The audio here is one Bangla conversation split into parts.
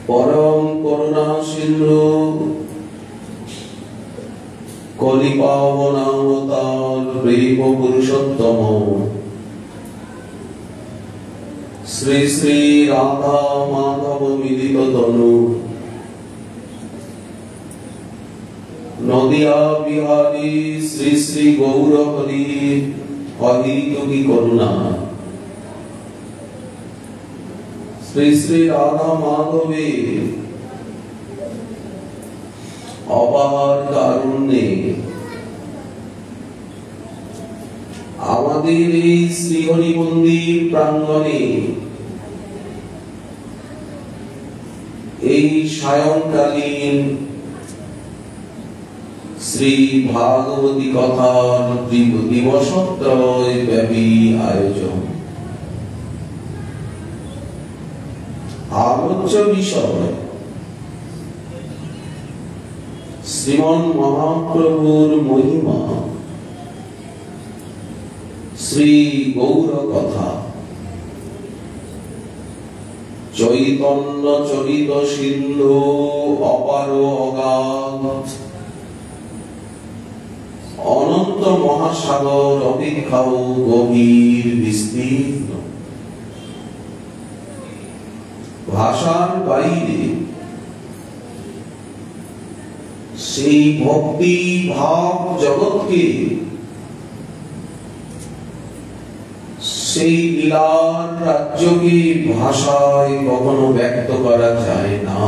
परम करुणा सिंधु कलिपावनावतार प्रेम पुरुषोत्तम श्री श्री राधा माधव मिलित तनु नदिया बिहारी श्री श्री गौर हरि अहित की करुणा श्री श्री राधा माधवे अपार कारुण्ये आमादेर এই শ্রীহরি মন্দির প্রাঙ্গণে এই সায়ংকালীন শ্রী ভাগবতী কথার দিবসত্রয় ব্যাপী আয়োজন আলোচ্য বিষয় শ্রীমন মহাপ্রভুর মহিমা শ্রী গৌর কথা চৈতন্য চরিত সিন্ধু অপার অগাধ অনন্ত মহাসাগর অপেক্ষাও গভীর বিস্তীর্ণ ভাষার বাইরে সেই ভক্তি ভাব জগৎকে সেই লীলার রাজ্যকে ভাষায় কখনো ব্যক্ত করা যায় না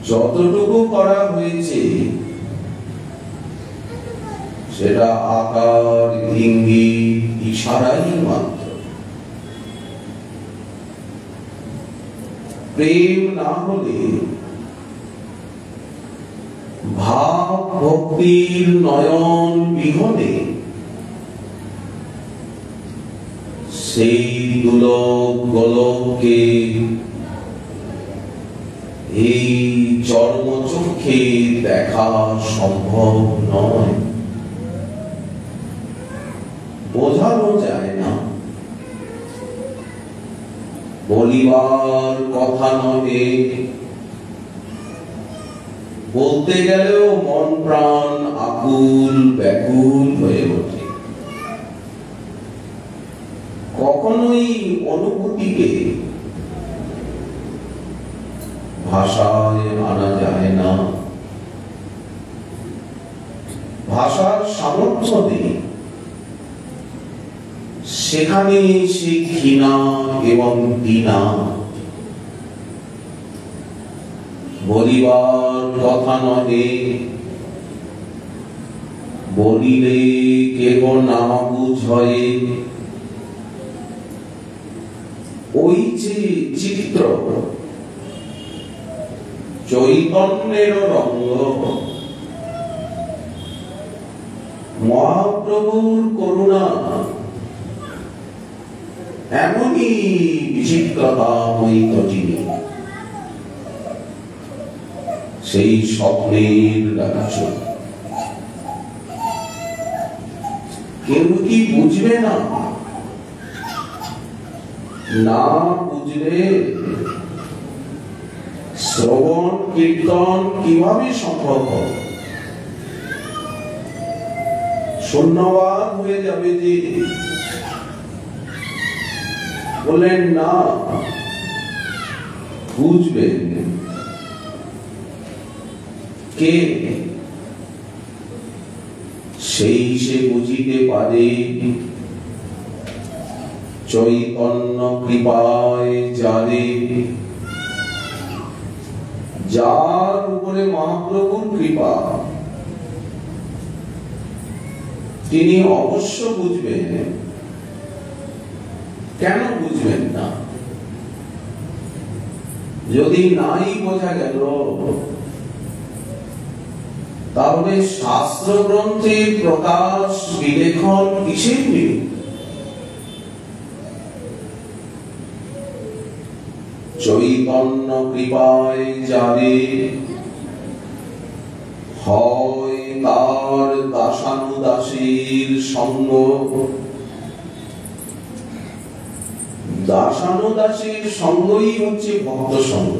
যতটুকু করা হয়েছে সেটা আকার ইঙ্গিত ইশারাই মাত্র প্রেম না হলে ভাব ভক্তির নয়ন বিহনে সেই দুলক গোলককে এই চর্মচক্ষে দেখা সম্ভব নয় বোঝানো যায় না বলিবার কথা নহে বলতে গেলেও মন প্রাণ আকুল ব্যাকুল হয়ে ওঠে কখনোই অনুভূতিকে ভাষায় আনা যায় না ভাষার সামর্থ্য নেই সেখানে সে ঘৃণা এবং ঘৃণা বলিবার কথা নহে বলিলে কেহ না বুঝে ওই যে চিত্র চৈতন্যের রঙ্গ মহাপ্রভুর করুণা এমনই বিচিত্রতাময়িত যিনি সেই স্বপ্নের রাজ্য কেউ কি বুঝবে না না বুঝলে শ্রবণ কীর্তন কিভাবে সম্ভব হবে শূন্যবাদ হয়ে যাবে যে বলেন না বুঝবেন কে সেই সে বুঝিতে পারে চৈতন্য কৃপায় যারে যার উপরে মহাপ্রভুর কৃপা তিনি অবশ্য বুঝবেন কেন বুঝবেন না যদি নাই বোঝা গেল তাহলে শাস্ত্র গ্রন্থের প্রকাশ বিলেখন কিসের বিরুদ্ধে চৈতন্য কৃপায় যারে হয় তার দাসানুদাসীর সঙ্গ দাসানুদাসের সঙ্গই হচ্ছে ভক্ত সঙ্গ,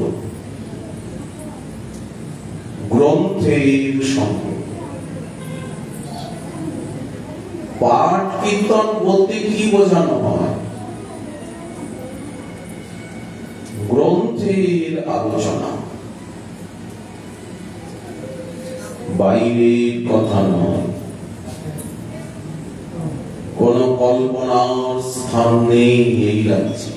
গ্রন্থের সঙ্গ। পাঠ কীর্তন বলতে কি বোঝানো হয়? গ্রন্থের আলোচনা, বাইরের কথা নয়। কোন কল্পনার স্থান নেই এই রাজ্যে।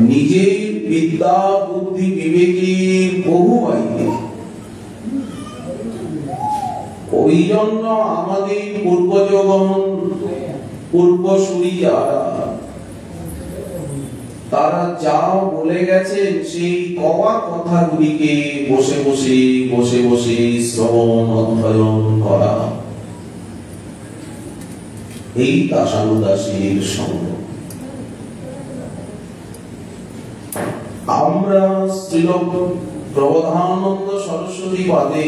নিজের বিদ্যা বুদ্ধি বিবেকের বহু বাইরে। ওই জন্য আমাদের পূর্বজগণ, পূর্বসূরি যারা, তারা যা বলে গেছেন সেই কওয়া কথাগুলিকে বসে বসে বসে বসে শ্রবণ অধ্যয়ন করা, এই দাসানুদাসীর সঙ্গ। আমরা শ্রীল প্রবোধানন্দ সরস্বতী বাদে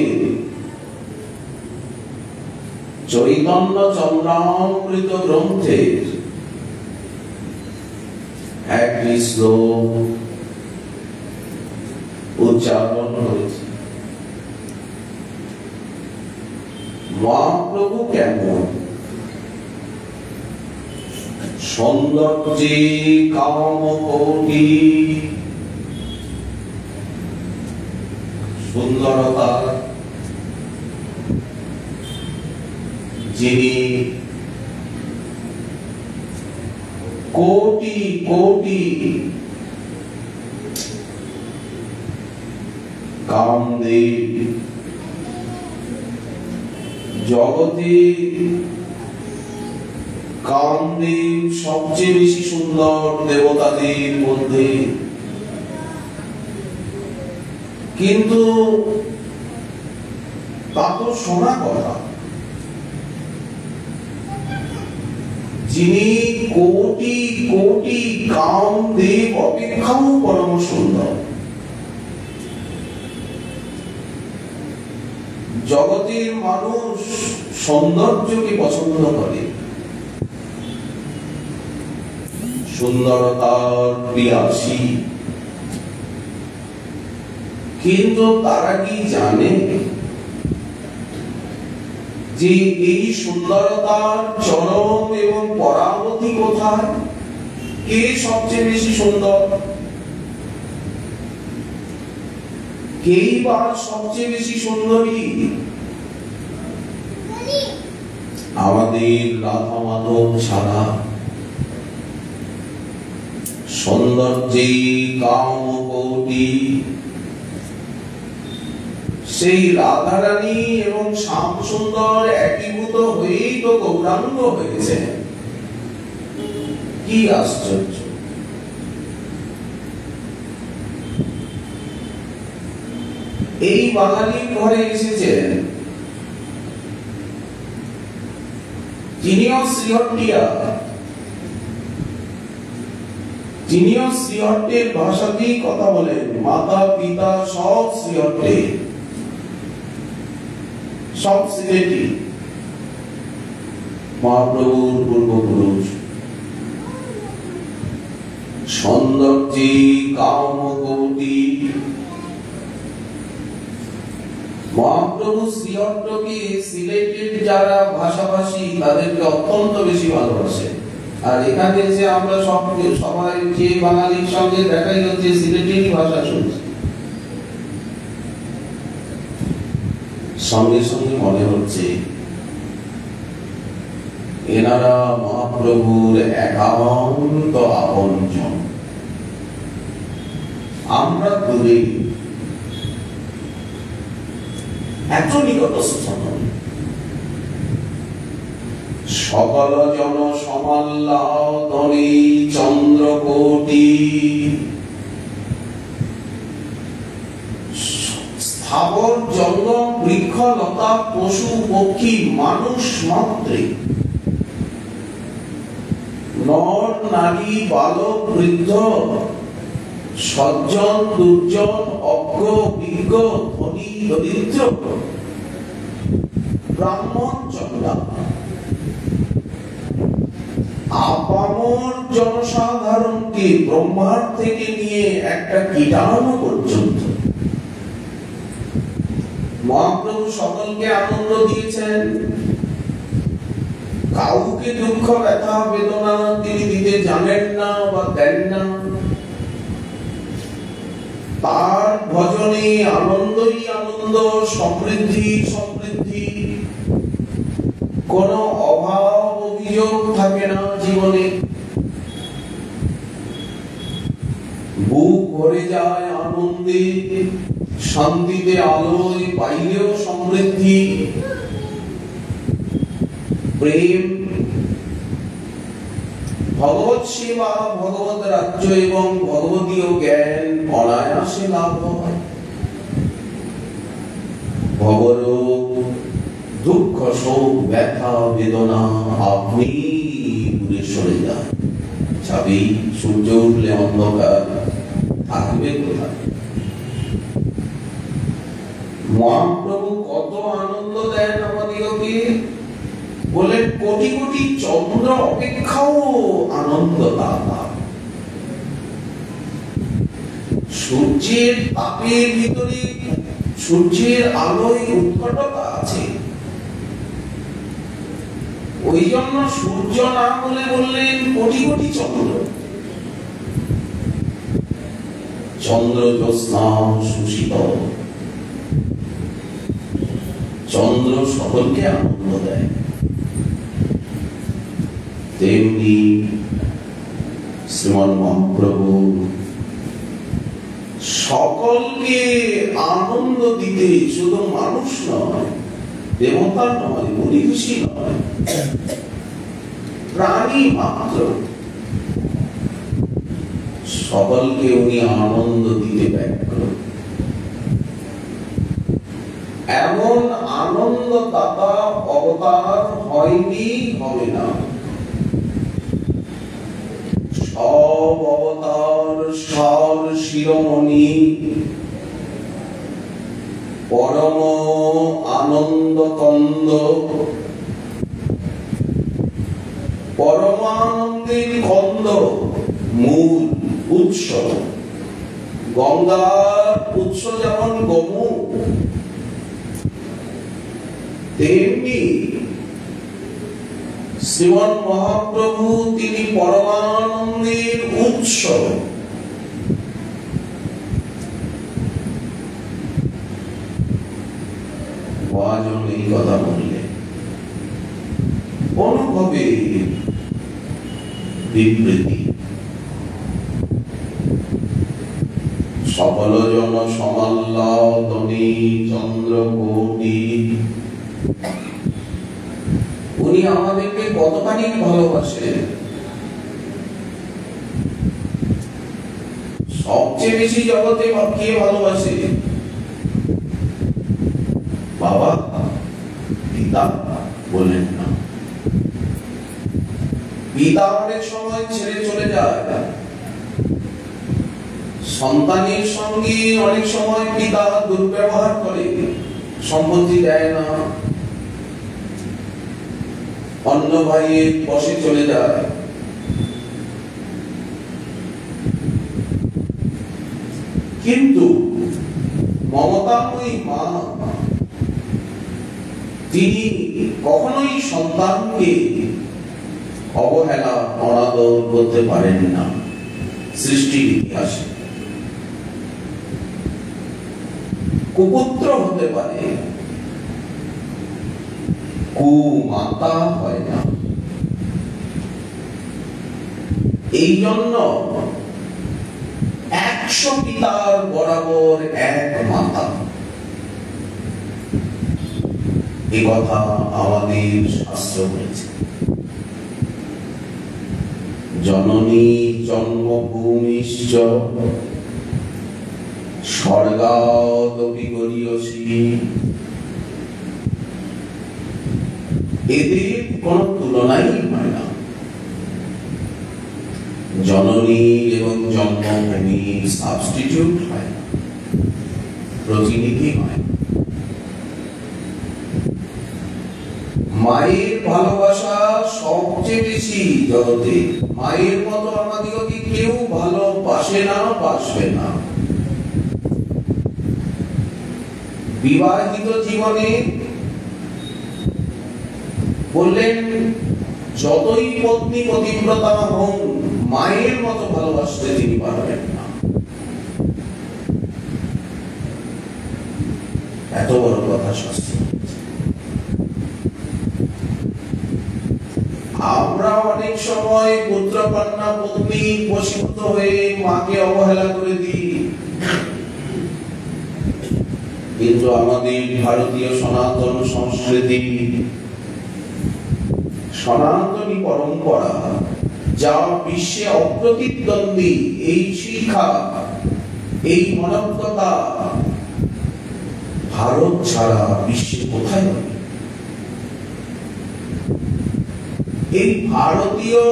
চৈতন্য চন্দ্রামৃত গ্রন্থের একটি শ্লোক উচ্চারণ করেছি। মহাপ্রভু কেমন? সৌন্দর্যে কামকোটি, সুন্দরতা যিনি কোটি কোটি কামদেব, জগতে কামদেব সবচেয়ে বেশি সুন্দর দেবতাদের মধ্যে। কিন্তু তা তো শোনা কথা, যিনি কোটি কোটি কামদেব অপেক্ষাও পরম সুন্দর। জগতের মানুষ সৌন্দর্যকে পছন্দ করে, সুন্দরতার প্রিয়াসী। কিন্তু তারা কি জানে যে এই সুন্দরতার চরম এবং পরাবধি কোথায়? কে সবচেয়ে বেশি সুন্দর? কেই বা সবচেয়ে বেশি সুন্দরী? আমাদের রাধা মাধব ছাড়া সৌন্দর্যে কামকোটি সেই রাধারানী এবং শ্যাম সুন্দর একীভূত হয়েই তো গৌরাঙ্গ হয়েছে। কি আশ্চর্য! এই বাঙালির ঘরে এসেছেন, তিনিও শ্রীহট্টিয়া, তিনিও শ্রীহট্টের ভাষাতেই কথা বলেন। মাতা পিতা সব শ্রীহট্টে, সব সিলেটি, মহাপ্রভুর পূর্বপুরুষ। সৌন্দর্যে কামকোটি, মহাপ্রভু শ্রীহট্টকে সিলেটের যারা ভাষাভাষী তাদেরকে অত্যন্ত বেশি ভালোবাসে। আর এখানে যে আমরা সবাই যে বাঙালির সঙ্গে দেখাই হচ্ছে সিলেটেরই ভাষা শুনছি, সঙ্গে সঙ্গে মনে হচ্ছে এনারা মহাপ্রভুর একান্ত আপনজন। আমরা দূরে, এত নিকটস্থ নয়। সকল জন সমাল্লাদনে চন্দ্রকোটি, স্থাবর জঙ্গম বৃক্ষ লতা পশু পক্ষী মানুষ মাত্রে, নর নারী বালক বৃদ্ধ, সজ্জন দুর্জন, অজ্ঞ বিজ্ঞ, ধনী দরিদ্র, ব্রাহ্মণ চন্ডাল, আপাম জনসাধারণকে ব্রহ্মার থেকে নিয়ে একটা কীটাণু পর্যন্ত মহাপ্রভু সকলকে আনন্দ দিয়েছেন। কাউকে দুঃখ ব্যথা বেদনা তিনি দিতে জানেন না বা দেন না। তার ভজনে আনন্দই আনন্দ, সমৃদ্ধি সমৃদ্ধি, কোনো অভাব অভিযোগ থাকে না জীবনে। বুক ভরে যায় আনন্দে, শান্তিতে, আলোয়, বাইরেও সমৃদ্ধি, প্রেম, ভগবত সেবা, ভগবত রাজ্য এবং ভগবতীয় জ্ঞান অনায়াসে লাভ হয়। ভবরোগ, দুঃখ, শোক, ব্যথা বেদনা আপনি দূরে সরে যায়। ছাবি সূর্য উঠলে অন্ধকার থাকবে কোথায়? মহাপ্রভু কত আনন্দ দেন আমাদিগকে, বলে কোটি কোটি চন্দ্র অপেক্ষাও আনন্দ দাতা। সূর্যের তাপের ভিতরে, সূর্যের আলোয় উৎকটতা আছে। ওই জন্য সূর্য না বলে বললেন কোটি কোটি চন্দ্র। চন্দ্র জ্যোৎস্না সুশীতল, চন্দ্র সকলকে আনন্দ দেয়। তেমনি শ্রীমান মহাপ্রভু সকলকে আনন্দ দিতে শুধু মানুষ নয়, দেবতা নয়, মুনি ঋষি নয়, প্রাণী মাত্র সকলকে উনি আনন্দ দিতে ব্যগ্র। এমন আনন্দ দাতা অবতার হয়নি, হবে না। সব অবতার সার শিরোমণি, পরম আনন্দ কন্দ, পরমানন্দের কন্দ, মূল উৎস। গঙ্গার উৎস যেমন গোমুখ, তেমনি শ্রীমান মহাপ্রভু তিনি পরমানন্দের উৎস। মহাজন এই কথা বললে অনুভবে বিবৃতি। সকল জন সমাল্লাদনী চন্দ্রকোটি, উনি আমাদেরকে কতখানি ভালোবাসেন। সবচেয়ে বেশি জগতে কে ভালোবাসে? বাবা, পিতা বলেন না। পিতা অনেক সময় ছেড়ে চলে যায়, সন্তানের সঙ্গে অনেক সময় পিতা দুর্ব্যবহার করে, সম্পত্তি দেয় না, অন্য ভাইয়ের বসে চলে যায়। কিন্তু মমতাময়ী মা তিনি কখনোই সন্তানকে অবহেলা অনাদর করতে পারেন না। সৃষ্টির ইতিহাসে কুপুত্র হতে পারে, কুমাতা হয় না। এই জন্য 100 পিতার বরাবর এক মাতা, এই কথা আমাদের শাস্ত্র বলেছে। জননী জন্মভূমিশ্চ স্বর্গাদপি গরীয়সী, এদের কোন তুলনাই হয় না। জননী এবং জন্মভূমি সাবস্টিটিউট হয় না, প্রতিনিধি হয়। মায়ের ভালোবাসা সবচেয়ে বেশি জগতে। মায়ের মতো আমাদিগকে কেউ ভালোবাসে না, বাসবে না। বিবাহিত জীবনে বললেন যতই পত্নী পতিব্রতা হন, মায়ের মতো ভালোবাসতে তিনি পারবেন না। এত বড় কথা শাস্ত্র। আমরা অনেক সময় পুত্রকন্যা পত্নী বশীভূত হয়ে মাকে অবহেলা করে দিই, কিন্তু আমাদের ভারতীয় সনাতন সংস্কৃতি, সনাতনী পরম্পরা যা বিশ্বে অপ্রতিদ্বন্দ্বী, এই শিক্ষা, এই মানবতা ভারত ছাড়া বিশ্বে কোথায় হবে? এই ভারতীয়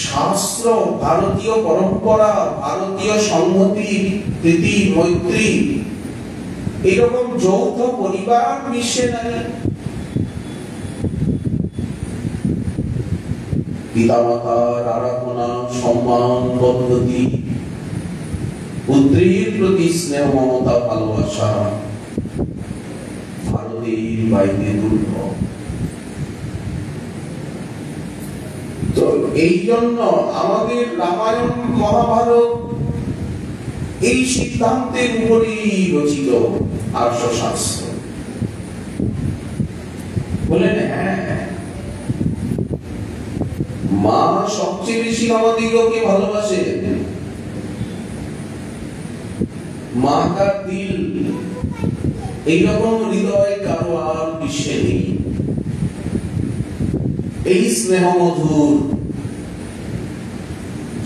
শাস্ত্র, ভারতীয় পরম্পরা, ভারতীয় সংহতি, প্রীতি, মৈত্রী, এরকম যৌথ পরিবার বিশ্বে নাই। পিতামাতার আরাধনা, সম্মান, পদ্ধতি, পুত্রের প্রতি স্নেহ, মমতা, ভালোবাসা ভারতের বাইরে দুর্লভ। তো এই জন্য আমাদের রামায়ণ, মহাভারত এই সিদ্ধান্তের উপরই রচিত আর্য শাস্ত্র। বলেন হ্যাঁ, মা সবচেয়ে বেশি আমাদিগকে ভালোবাসে। মা কার দিল, এইরকম হৃদয় কারো আর বিশ্বে নেই। এই স্নেহ মধুর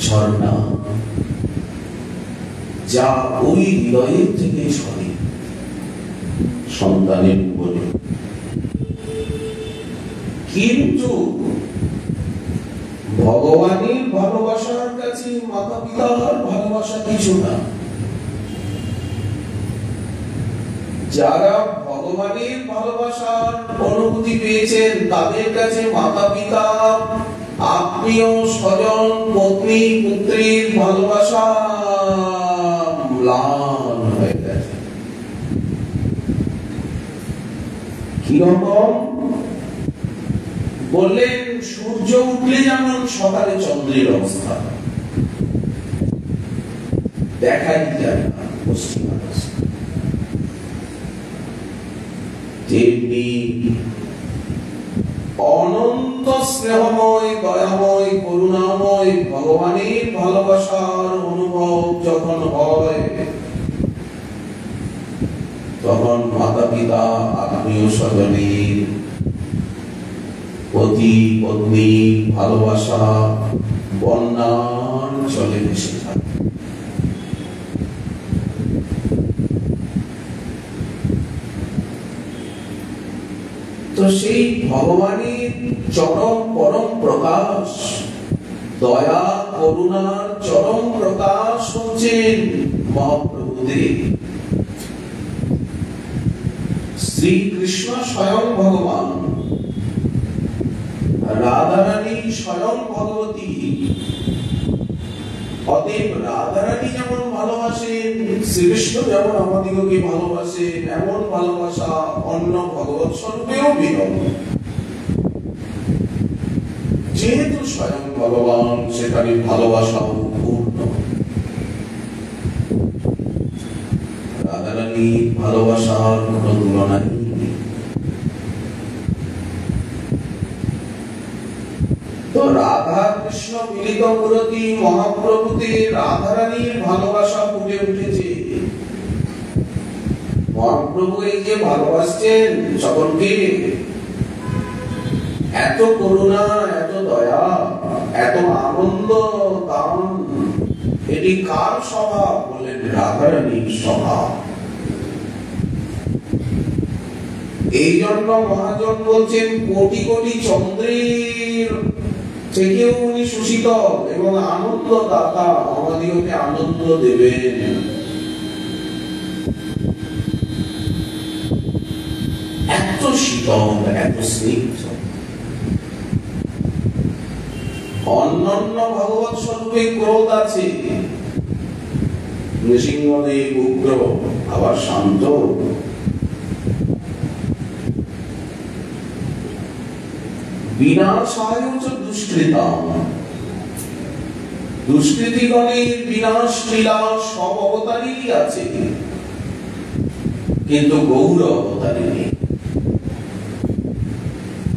ঝর্ণা যা ওই হৃদয়ের থেকে সরে সন্তানের উপরে। কিন্তু ভগবানের ভালোবাসার কাছে মাতা পিতার ভালোবাসা কিছু না। যারা ভগবানের ভালোবাসার অনুভূতি পেয়েছেন, তাদের কাছে মাতা পিতা, আত্মীয় স্বজন, পত্নী পুত্রীর ভালোবাসা ম্লান হয়ে গেছে। কিরকম বললেন, সূর্য উঠলে যেমন সকালে চন্দ্রের অবস্থা দেখাই যায় না পশ্চিম আকাশে, তেমনি অনন্ত স্নেহময়, দয়াময়, করুণাময় ভগবানের ভালোবাসার অনুভব যখন হয়, তখন মাতা পিতা, আত্মীয় স্বজনের পতি পত্নী ভালোবাসা বন্যার চলে ভেসে থাকে। তো সেই ভগবানের চরম পরম প্রকাশ, দয়া করুণার চরম প্রকাশ হচ্ছেন মহাপ্রভুদেব। শ্রীকৃষ্ণ স্বয়ং ভগবান, রাধারানী স্বয়ং ভগবতী। অতএব রাধারানী যেমন ভালোবাসেন, শ্রীকৃষ্ণ যেমন আমাদিগকে ভালোবাসেন, এমন ভালোবাসা অন্য ভগবৎ স্বরূপেও বিরল। যেহেতু স্বয়ং ভগবান, সেখানে ভালোবাসাও পূর্ণ। রাধারানীর ভালোবাসার কোন তুলনা নেই। তো রাধা কৃষ্ণ মিলিত মূরতি মহাপ্রভুতে রাধারানীর ভালোবাসা ফুটে উঠেছে। মহাপ্রভু এই যে ভালোবাসছেন সকলকে, এত করুণা, এত দয়া, এত আনন্দ দান, এটি কার স্বভাব? বলেন রাধারানীর স্বভাব। এই জন্য মহাজন বলছেন, কোটি কোটি চন্দ্রের থেকেও উনি সুশীতল এবং আনন্দদাতা, আমাদিগকে আনন্দ দেবেন। এত শীতল, এত স্নিগ্ধ। অন্যান্য ভগবত স্বরূপে ক্রোধ আছে, নৃসিংহদেব উগ্র আবার শান্ত। বিনাশায় চ দুষ্কৃতাম, দুষ্কৃতিগণের বিনাশ লীলা সব অবতারেরই আছে, কিন্তু গৌর অবতারে নেই।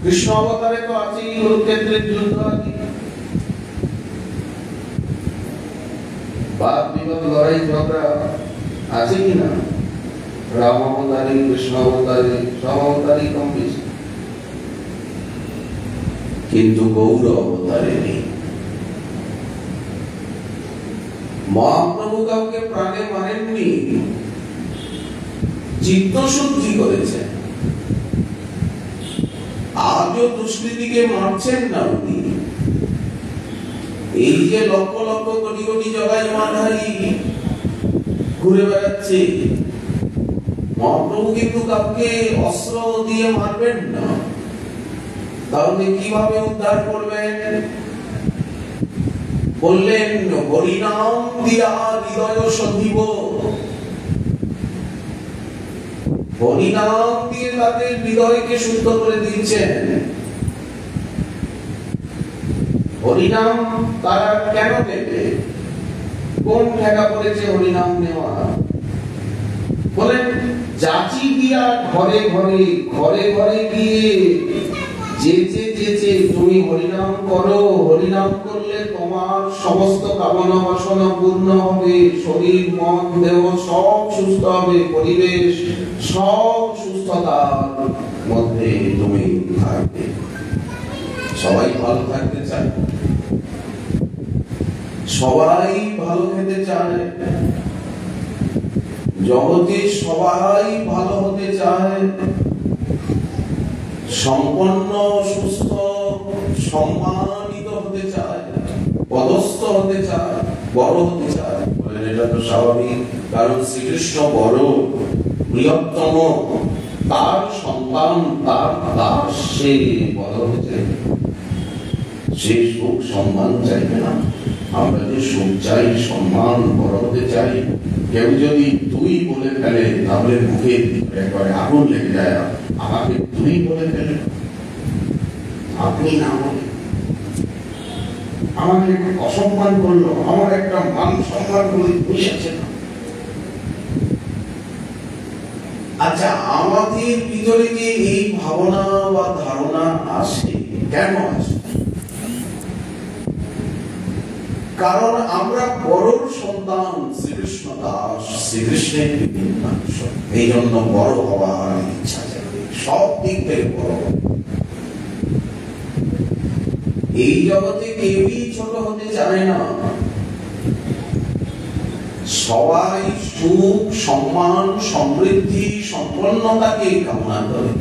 কৃষ্ণ অবতারে তো আছেই কুরুক্ষেত্রের যুদ্ধ আদি, বাদ বিবাদ লড়াই ঝগড়া আছে কিনা? রাম অবতারে, কৃষ্ণ অবতারে, সব অবতারই কম বেশি, কিন্তু গৌর অবতারে নেই। মহাপ্রভু কাউকে প্রাণে মারেননি, চিত্ত শুদ্ধি করেছেন। আজও দুষ্কৃতিকে মারছেন না উনি। এই যে লক্ষ লক্ষ কোটি কোটি জগাই মানহারি ঘুরে বেড়াচ্ছে, মহাপ্রভু কিন্তু কাউকে অস্ত্র দিয়ে মারবেন না। তাহলে কিভাবে উদ্ধার করবেন? বললেন হরিনাম দিয়া হৃদয় সধিব, হরিনাম দিয়ে তাদের হৃদয়কে শুদ্ধ করে দিচ্ছেন। হরিনাম তারা কেন নেবে? কোন ঠেকা পড়েছে হরিনাম নেওয়া? বলেন যাচি দিয়া ঘরে ঘরে, ঘরে ঘরে গিয়ে যেচে যেচে তুমি হরিনাম করো। হরিনাম করলে তোমার সমস্ত কামনা বাসনা পূর্ণ হবে, শরীর মন দেহ সব সুস্থ হবে, পরিবেশ সব সুস্থতার মধ্যে তুমি থাকবে। সবাই ভালো থাকতে চায়, সবাই ভালো খেতে চায়, জগতে সবাই ভালো হতে চায়, সম্পন্ন সুস্থ সম্মানিত হতে চায়, পদস্থ হতে চায়, বড় হতে চায়। বলেন এটা তো স্বাভাবিক, কারণ শ্রীকৃষ্ণ বড়, বৃহত্তম, তার সন্তান, তার দাস, সে বড় হতে, সে সুখ সম্মান চাইবে না। আমরা যে সুখ চাই, সম্মান, বড় হতে চাই, কেউ যদি তুই বলে ফেলে তাহলে মুখে একবারে আগুন লেগে যায়। আমাকে তুই বলে ফেলে, আপনি না বলে আমাকে অসম্মান করলো, আমার একটা মান সম্মান করে বসেছে না। আচ্ছা, আমাদের ভিতরে যে এই ভাবনা বা ধারণা আসে, কেন আসে? কারণ আমরা বড়র সন্তান, শ্রীকৃষ্ণ দাস, শ্রীকৃষ্ণের বিপিনাংশ, এই জন্য বড় হওয়ার ইচ্ছা জাগে, সব দিক থেকে বড়। এই জগতে কেউই ছোট হতে চায় না, সবাই সুখ সম্মান সমৃদ্ধি সম্পন্নতাকে কামনা করে।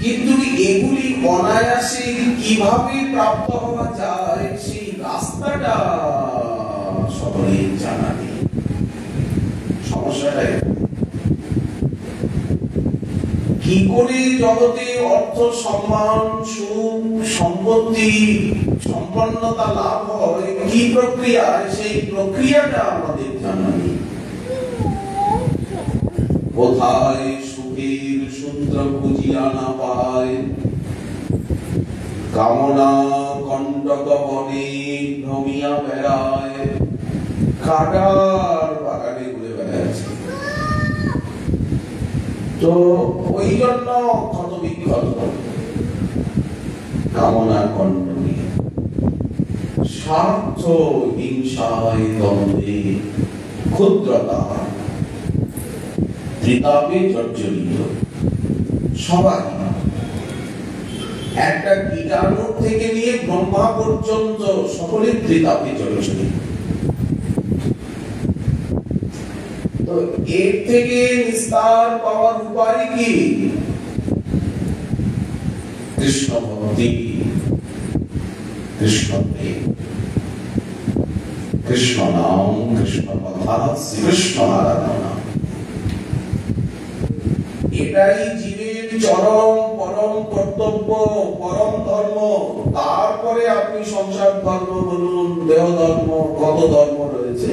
কিন্তু এগুলি অনায়াসে কিভাবে প্রাপ্ত হওয়া যায়, সেই রাস্তাটা সকলেই জানা নেই। সমস্যাটা কি করে জগতে অর্থ সম্মান সুখ সম্পত্তি সম্পন্নতা লাভ হয়, কি প্রক্রিয়া, সেই প্রক্রিয়াটা আমাদের জানা নেই। কোথায় সুখের সূত্র খুঁজিয়া না পায়, কামনা কণ্টক বনে ভ্রমিয়া বেড়ায়, কাটার বাগানে ঘুরে বেড়াচ্ছে। তো ওই জন্য ক্ষত বিক্ষত, কামনা কণ্টকে, স্বার্থ হিংসায় দ্বন্দ্বে, ক্ষুদ্রতা ত্রিতাপে জর্জরিত। সবাই একটা কীটাণু থেকে নিয়ে ব্রহ্মা পর্যন্ত সকলে ত্রিতাপে জর্জরিত। তো এর থেকে নিস্তার পাওয়ার উপায় কি? কৃষ্ণ ভক্তি, কৃষ্ণ প্রেম, কৃষ্ণ নাম, কৃষ্ণ কথা, শ্রীকৃষ্ণ আরাধনা। এটাই জীবের চরম পরম পরম কর্তব্য, পরম ধর্ম, তারপরে আপনি সংসার ধর্ম বলুন, দেহ ধর্ম, কত ধর্ম রয়েছে,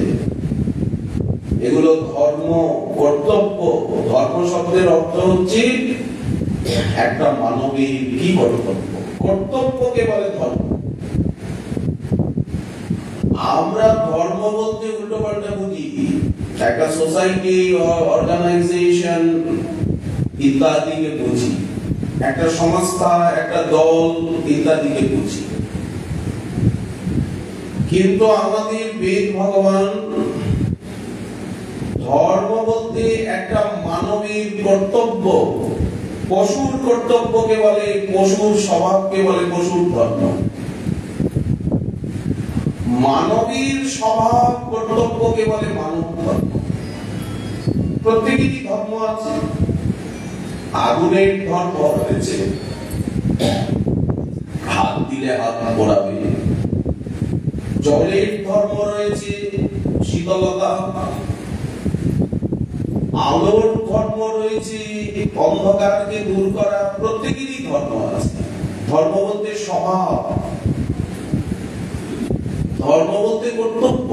এগুলো ধর্ম, কর্তব্য। ধর্ম শব্দের অর্থ হচ্ছে একটা মানবীর কি কর্তব্য, কর্তব্যকে বলে ধর্ম। আমরা ধর্ম বলতে উল্টো পাল্টা বুঝি, একটা সোসাইটি, অর্গানাইজেশন ইত্যাদিকে বুঝি, একটা সংস্থা, একটা দল ইত্যাদিকে বুঝি। কিন্তু আমাদের বেদ ভগবান ধর্ম বলতে একটা মানবীর কর্তব্য, পশুর কর্তব্যকে বলে, পশুর স্বভাবকে বলে পশুর ধর্ম। মানবীর স্বভাব কর্তব্যকে বলে মানব ধর্ম। প্রত্যেকেরই ধর্ম আছে। আগুনের ধর্ম রয়েছে, হাত দিলে হাত পোড়াবে। জলের ধর্ম রয়েছে, শীতলতা। আলোর ধর্ম রয়েছে, অন্ধকারকে দূর করা। প্রত্যেকেরই ধর্ম আছে। ধর্ম বলতে স্বভাব, ধর্ম বলতে কর্তব্য।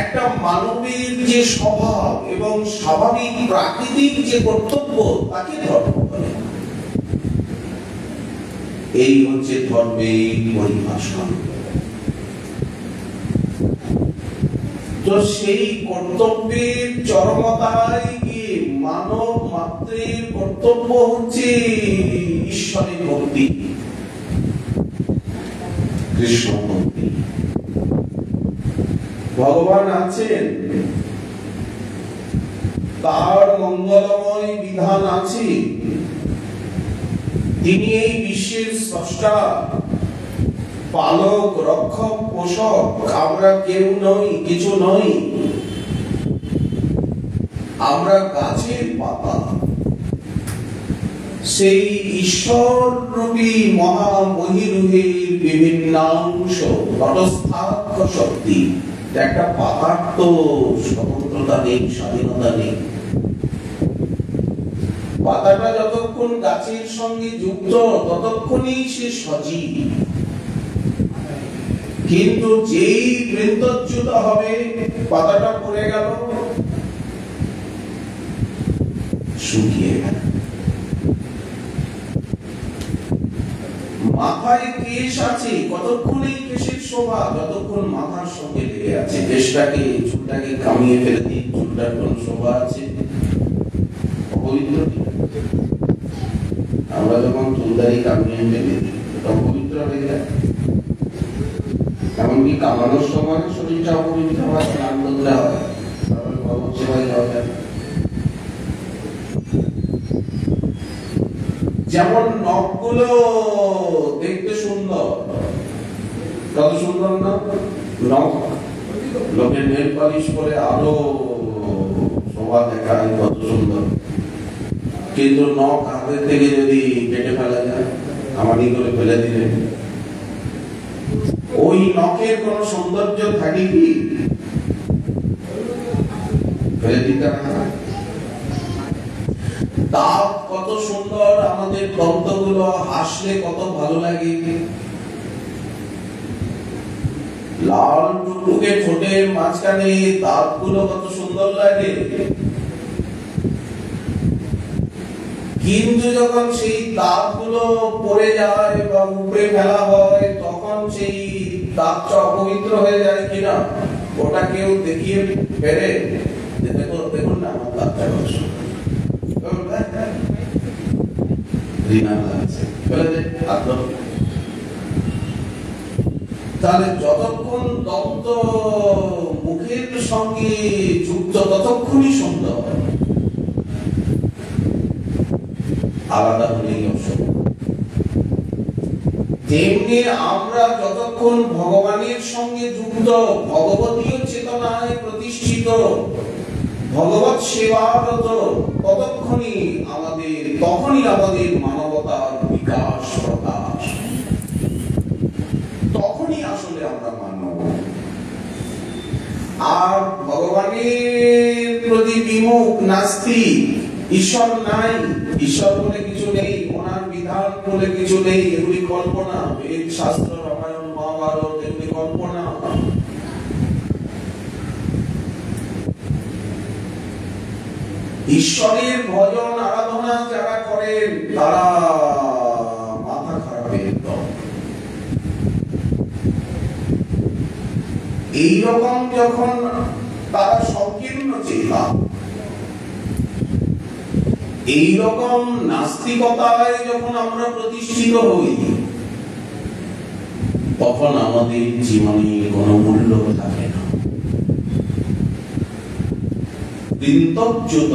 একটা মানবীর যে স্বভাব এবং স্বাভাবিক প্রাকৃতিক যে কর্তব্য, তাকে ধর্ম বলে। এই হচ্ছে ধর্মের পরিভাষা। তো সেই কর্তব্যের চরমতায় গিয়ে মানব মাত্রের কর্তব্য হচ্ছে ঈশ্বরের ভক্তি, কৃষ্ণ ভক্তি। ভগবান আছেন, তার মঙ্গলময় বিধান আছে। তিনি এই বিশ্বের স্রষ্টা, পালক, রক্ষক, পোষক। আমরা কেউ নই, কিছু নই। আমরা গাছের পাতা। সেই ঈশ্বর রূপী মহামহিরুহের বিভিন্নাংশ, ঘটস্থাক্ষ শক্তি। একটা পাতার তো স্বতন্ত্রতা নেই, স্বাধীনতা নেই। পাতাটা যতক্ষণ গাছের সঙ্গে যুক্ত, ততক্ষণই সে সজীব। কিন্তু যেই বৃন্তচ্যুত হবে, পাতাটা পড়ে গেল, শুকিয়ে গেল। মাথায় কেশ আছে, কতক্ষণ এই কেশের শোভা? যতক্ষণ মাথার সঙ্গে লেগে আছে। কেশটাকে, চুলটাকে কামিয়ে ফেলে দিই, চুলটার কোন শোভা আছে? অপবিত্র। আমরা যখন চুলদারি কামিয়ে ফেলে দিই, অপবিত্র হয়ে যায়। এমনকি কামানোর সময় শরীরটা অপবিত্র হয়, স্নান করতে হয়, তারপরে ভগবত সেবায় যাওয়া যায়। যেমন নখগুলো দেখতে সুন্দর, কত সুন্দর না নখ? লোকের নেল পালিশ করে আরো শোভা দেখায়, কত সুন্দর। কিন্তু নখ হাতের থেকে যদি কেটে ফেলা যায়, আমারই করে ফেলে দিলে, ওই নখের কোন সৌন্দর্য থাকে কি? ফেলে দিতে হয়। দাঁত কত সুন্দর, আমাদের দন্তগুলো হাসলে কত ভালো লাগে। লাল টুকটুকে ঠোঁটের মাঝখানে দাঁতগুলো কত সুন্দর লাগে। কিন্তু যখন সেই দাঁতগুলো পড়ে যায় বা উপরে ফেলা হয়, তখন সেই দাঁতটা অপবিত্র হয়ে যায় কিনা, ওটা কেউ দেখিয়ে ফেলে। দেখুন না, আমার দাঁতটা তাহলে যতক্ষণ দন্ত মুখের সঙ্গে যুক্ত, ততক্ষণই সুন্দর। আলাদা হলেই অসম্ভব। তেমনি আমরা যতক্ষণ ভগবানের সঙ্গে যুক্ত, ভগবতীয় চেতনায় প্রতিষ্ঠিত, ভগবত সেবারত, ততক্ষণই আমাদের মানবতার বিকাশ, প্রকাশ। তখনই আসলে আমরা মানব। আর ভগবানের প্রতি বিমুখ, নাস্তিক, ঈশ্বর নাই, ঈশ্বর বলে কিছু নেই, ওনার বিধান বলে কিছু নেই, এগুলি কল্পনা। বেদ, শাস্ত্র, রামায়ণ, মহাভারত এগুলি কল্পনা। ঈশ্বরের ভজন আরাধনা যারা করেন তারা মাথা খারাপের দল। এইরকম যখন তারা সংকীর্ণ চেতা, এইরকম নাস্তিকতায় যখন আমরা প্রতিষ্ঠিত হই, তখন আমাদের জীবনে কোনো মূল্য থাকে না। বৃন্তচ্যুত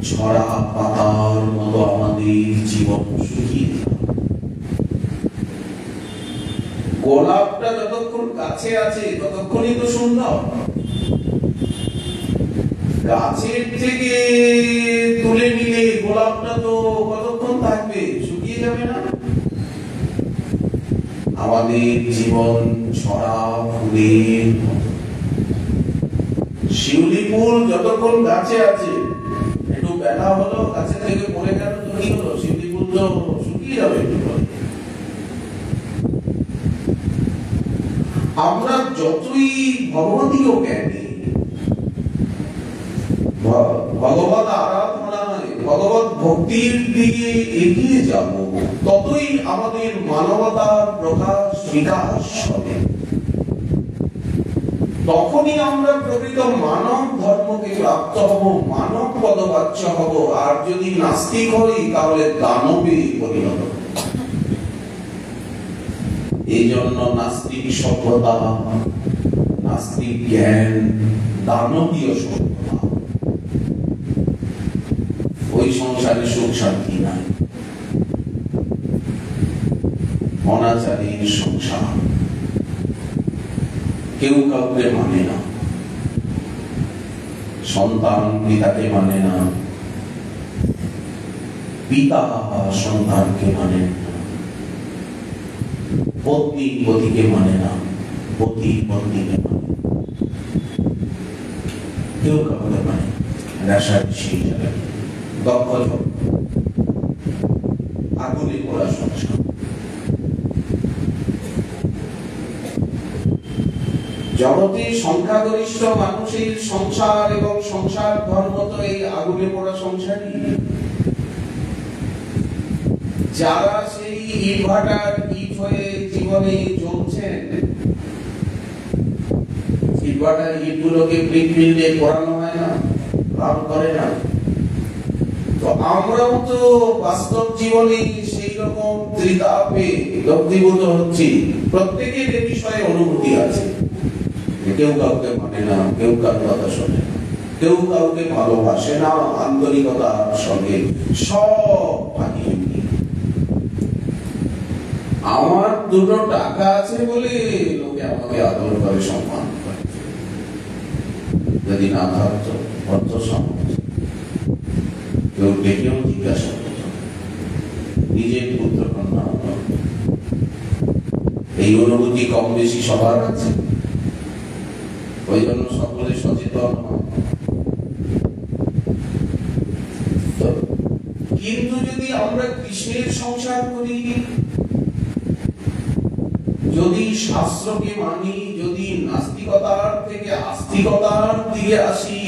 ঝরা পাতার মতো আমাদের জীবন শুকিয়ে যায়। গোলাপটা যতক্ষণ গাছে আছে ততক্ষণই তো সুন্দর। গাছের থেকে তুলে নিলে গোলাপটা তো কতক্ষণ থাকবে, শুকিয়ে যাবে না? আমাদের জীবন ছড়া ফুলের মতো। শিউলি ফুল যতক্ষণ গাছে আছে, একটু বেলা হলো গাছে থেকে পড়ে গেল তো কি হলো, শিউলি ফুল তো শুকিয়ে যাবে। আমরা যতই ভগবতীয় জ্ঞানী, ভগবত আরাধনায়, ভগবত ভক্তির দিকে এগিয়ে যাব, ততই আমাদের মানবতার প্রকাশ বিকাশ হবে। তখনই আমরা প্রকৃত মানব ধর্মকে প্রাপ্ত হব, মানব পদবাচ্য হব। আর যদি নাস্তিক হই তাহলে দানবে পরিণত হব। এই জন্য নাস্তিক সভ্যতা, নাস্তিক জ্ঞান, দানবীয় সভ্যতা। ওই সংসারে সুখ শান্তি নাই, অনাচারীর সংসার। কেউ কাউকে মানে না, সন্তান পিতাকে মানে না, পিতা সন্তানকে মানে না, পত্নী পতিকে মানে না, পতি পত্নীকে মানে না, কেউ কাউকে মানে রেশারেশি দক্ষ আগুনে পোড়া সংসার। জগতে সংখ্যাগরিষ্ঠ মানুষের সংসার এবং সংসার ধর্ম তো এই আগুনে পোড়া সংসারই। যারা সেই ইটভাটার ইট হয়ে জীবনে চলছেন, ইটভাটার ইটগুলোকে ব্রিক মিলে পোড়ানো হয় না, লাভ করে না। তো আমরাও তো বাস্তব জীবনে সেই রকম ত্রিতাপে দগ্ধীভূত হচ্ছি। প্রত্যেকের এ বিষয়ে অনুভূতি আছে। কেউ কাউকে মানে না, কেউ কারোর কথা শোনে না, কেউ কাউকে ভালোবাসে না আন্তরিকতার সঙ্গে, সব পাঠিয়ে। আমার দুটো টাকা আছে বলে লোকে আমাকে আদর করে, সম্মান করে। যদি না থাকতো অর্থ সম্পদ, কেউ ডেকেও জিজ্ঞাসা করত, নিজের পুত্র কন্যা। এই অনুভূতি কম বেশি সবার আছে, ওই জন্য সকলে সচেতন হয়। কিন্তু যদি আমরা কৃষ্ণের সংসার করি, যদি শাস্ত্রকে মানি, যদি নাস্তিকতার থেকে আস্তিকতার দিকে আসি,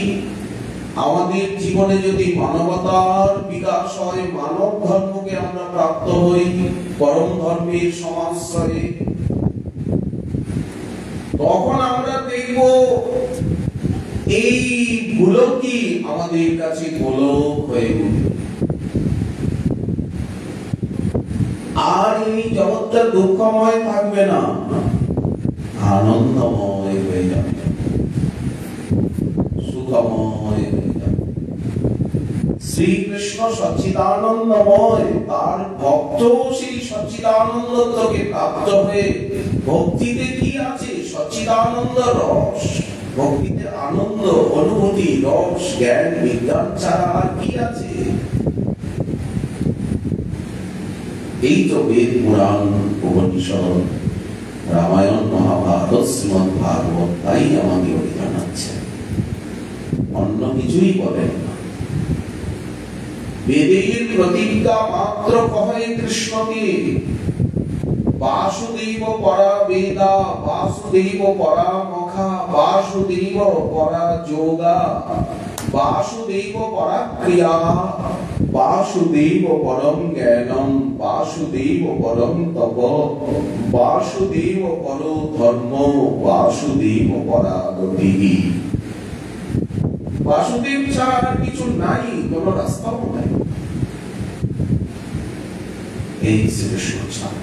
আমাদের জীবনে যদি মানবতার বিকাশ হয়, মানব ধর্মকে আমরা প্রাপ্ত হই, পরম ধর্মের সমাশ্রয়ে, তখন আমরা দেখব এই গোলকই আমাদের কাছে গোলক হয়ে উঠবে। আর এই জগৎটা দুঃখময় থাকবে না, আনন্দময় হয়ে যাবে, সুখময় হয়ে যাবে। শ্রীকৃষ্ণ সচ্চিদানন্দময়, তার ভক্ত সেই সচ্চিদানন্দকে প্রাপ্ত হয়ে, ভক্তিতে কি আছে? সচ্চিদানন্দ রস। ভক্তিতে আনন্দ, অনুভূতি, রস, জ্ঞান, বিজ্ঞান ছাড়া আর কি আছে? এই তো বেদ, পুরাণ, উপনিষদ, রামায়ণ, মহাভারত, শ্রীমদ্ ভাগবত তাই আমাকে ওই জানাচ্ছে, অন্য কিছুই বলেন না। বেদের প্রতিজ্ঞা মাত্র কহে কৃষ্ণকে, বাসুদেব পরা বেদা, বাসুদেব পরা মখা, বাসুদেব পরা যোগা, বাসুদেব পরা ক্রিয়া, বাসুদেব পরম জ্ঞানম, বাসুদেব পরম তপ, বাসুদেব পর ধর্ম, বাসুদেব পরা গতি। বাসুদেব ছাড়া কিছু নাই, কোন রাস্তাও নাই। এই শ্রীকৃষ্ণ ছাড়া।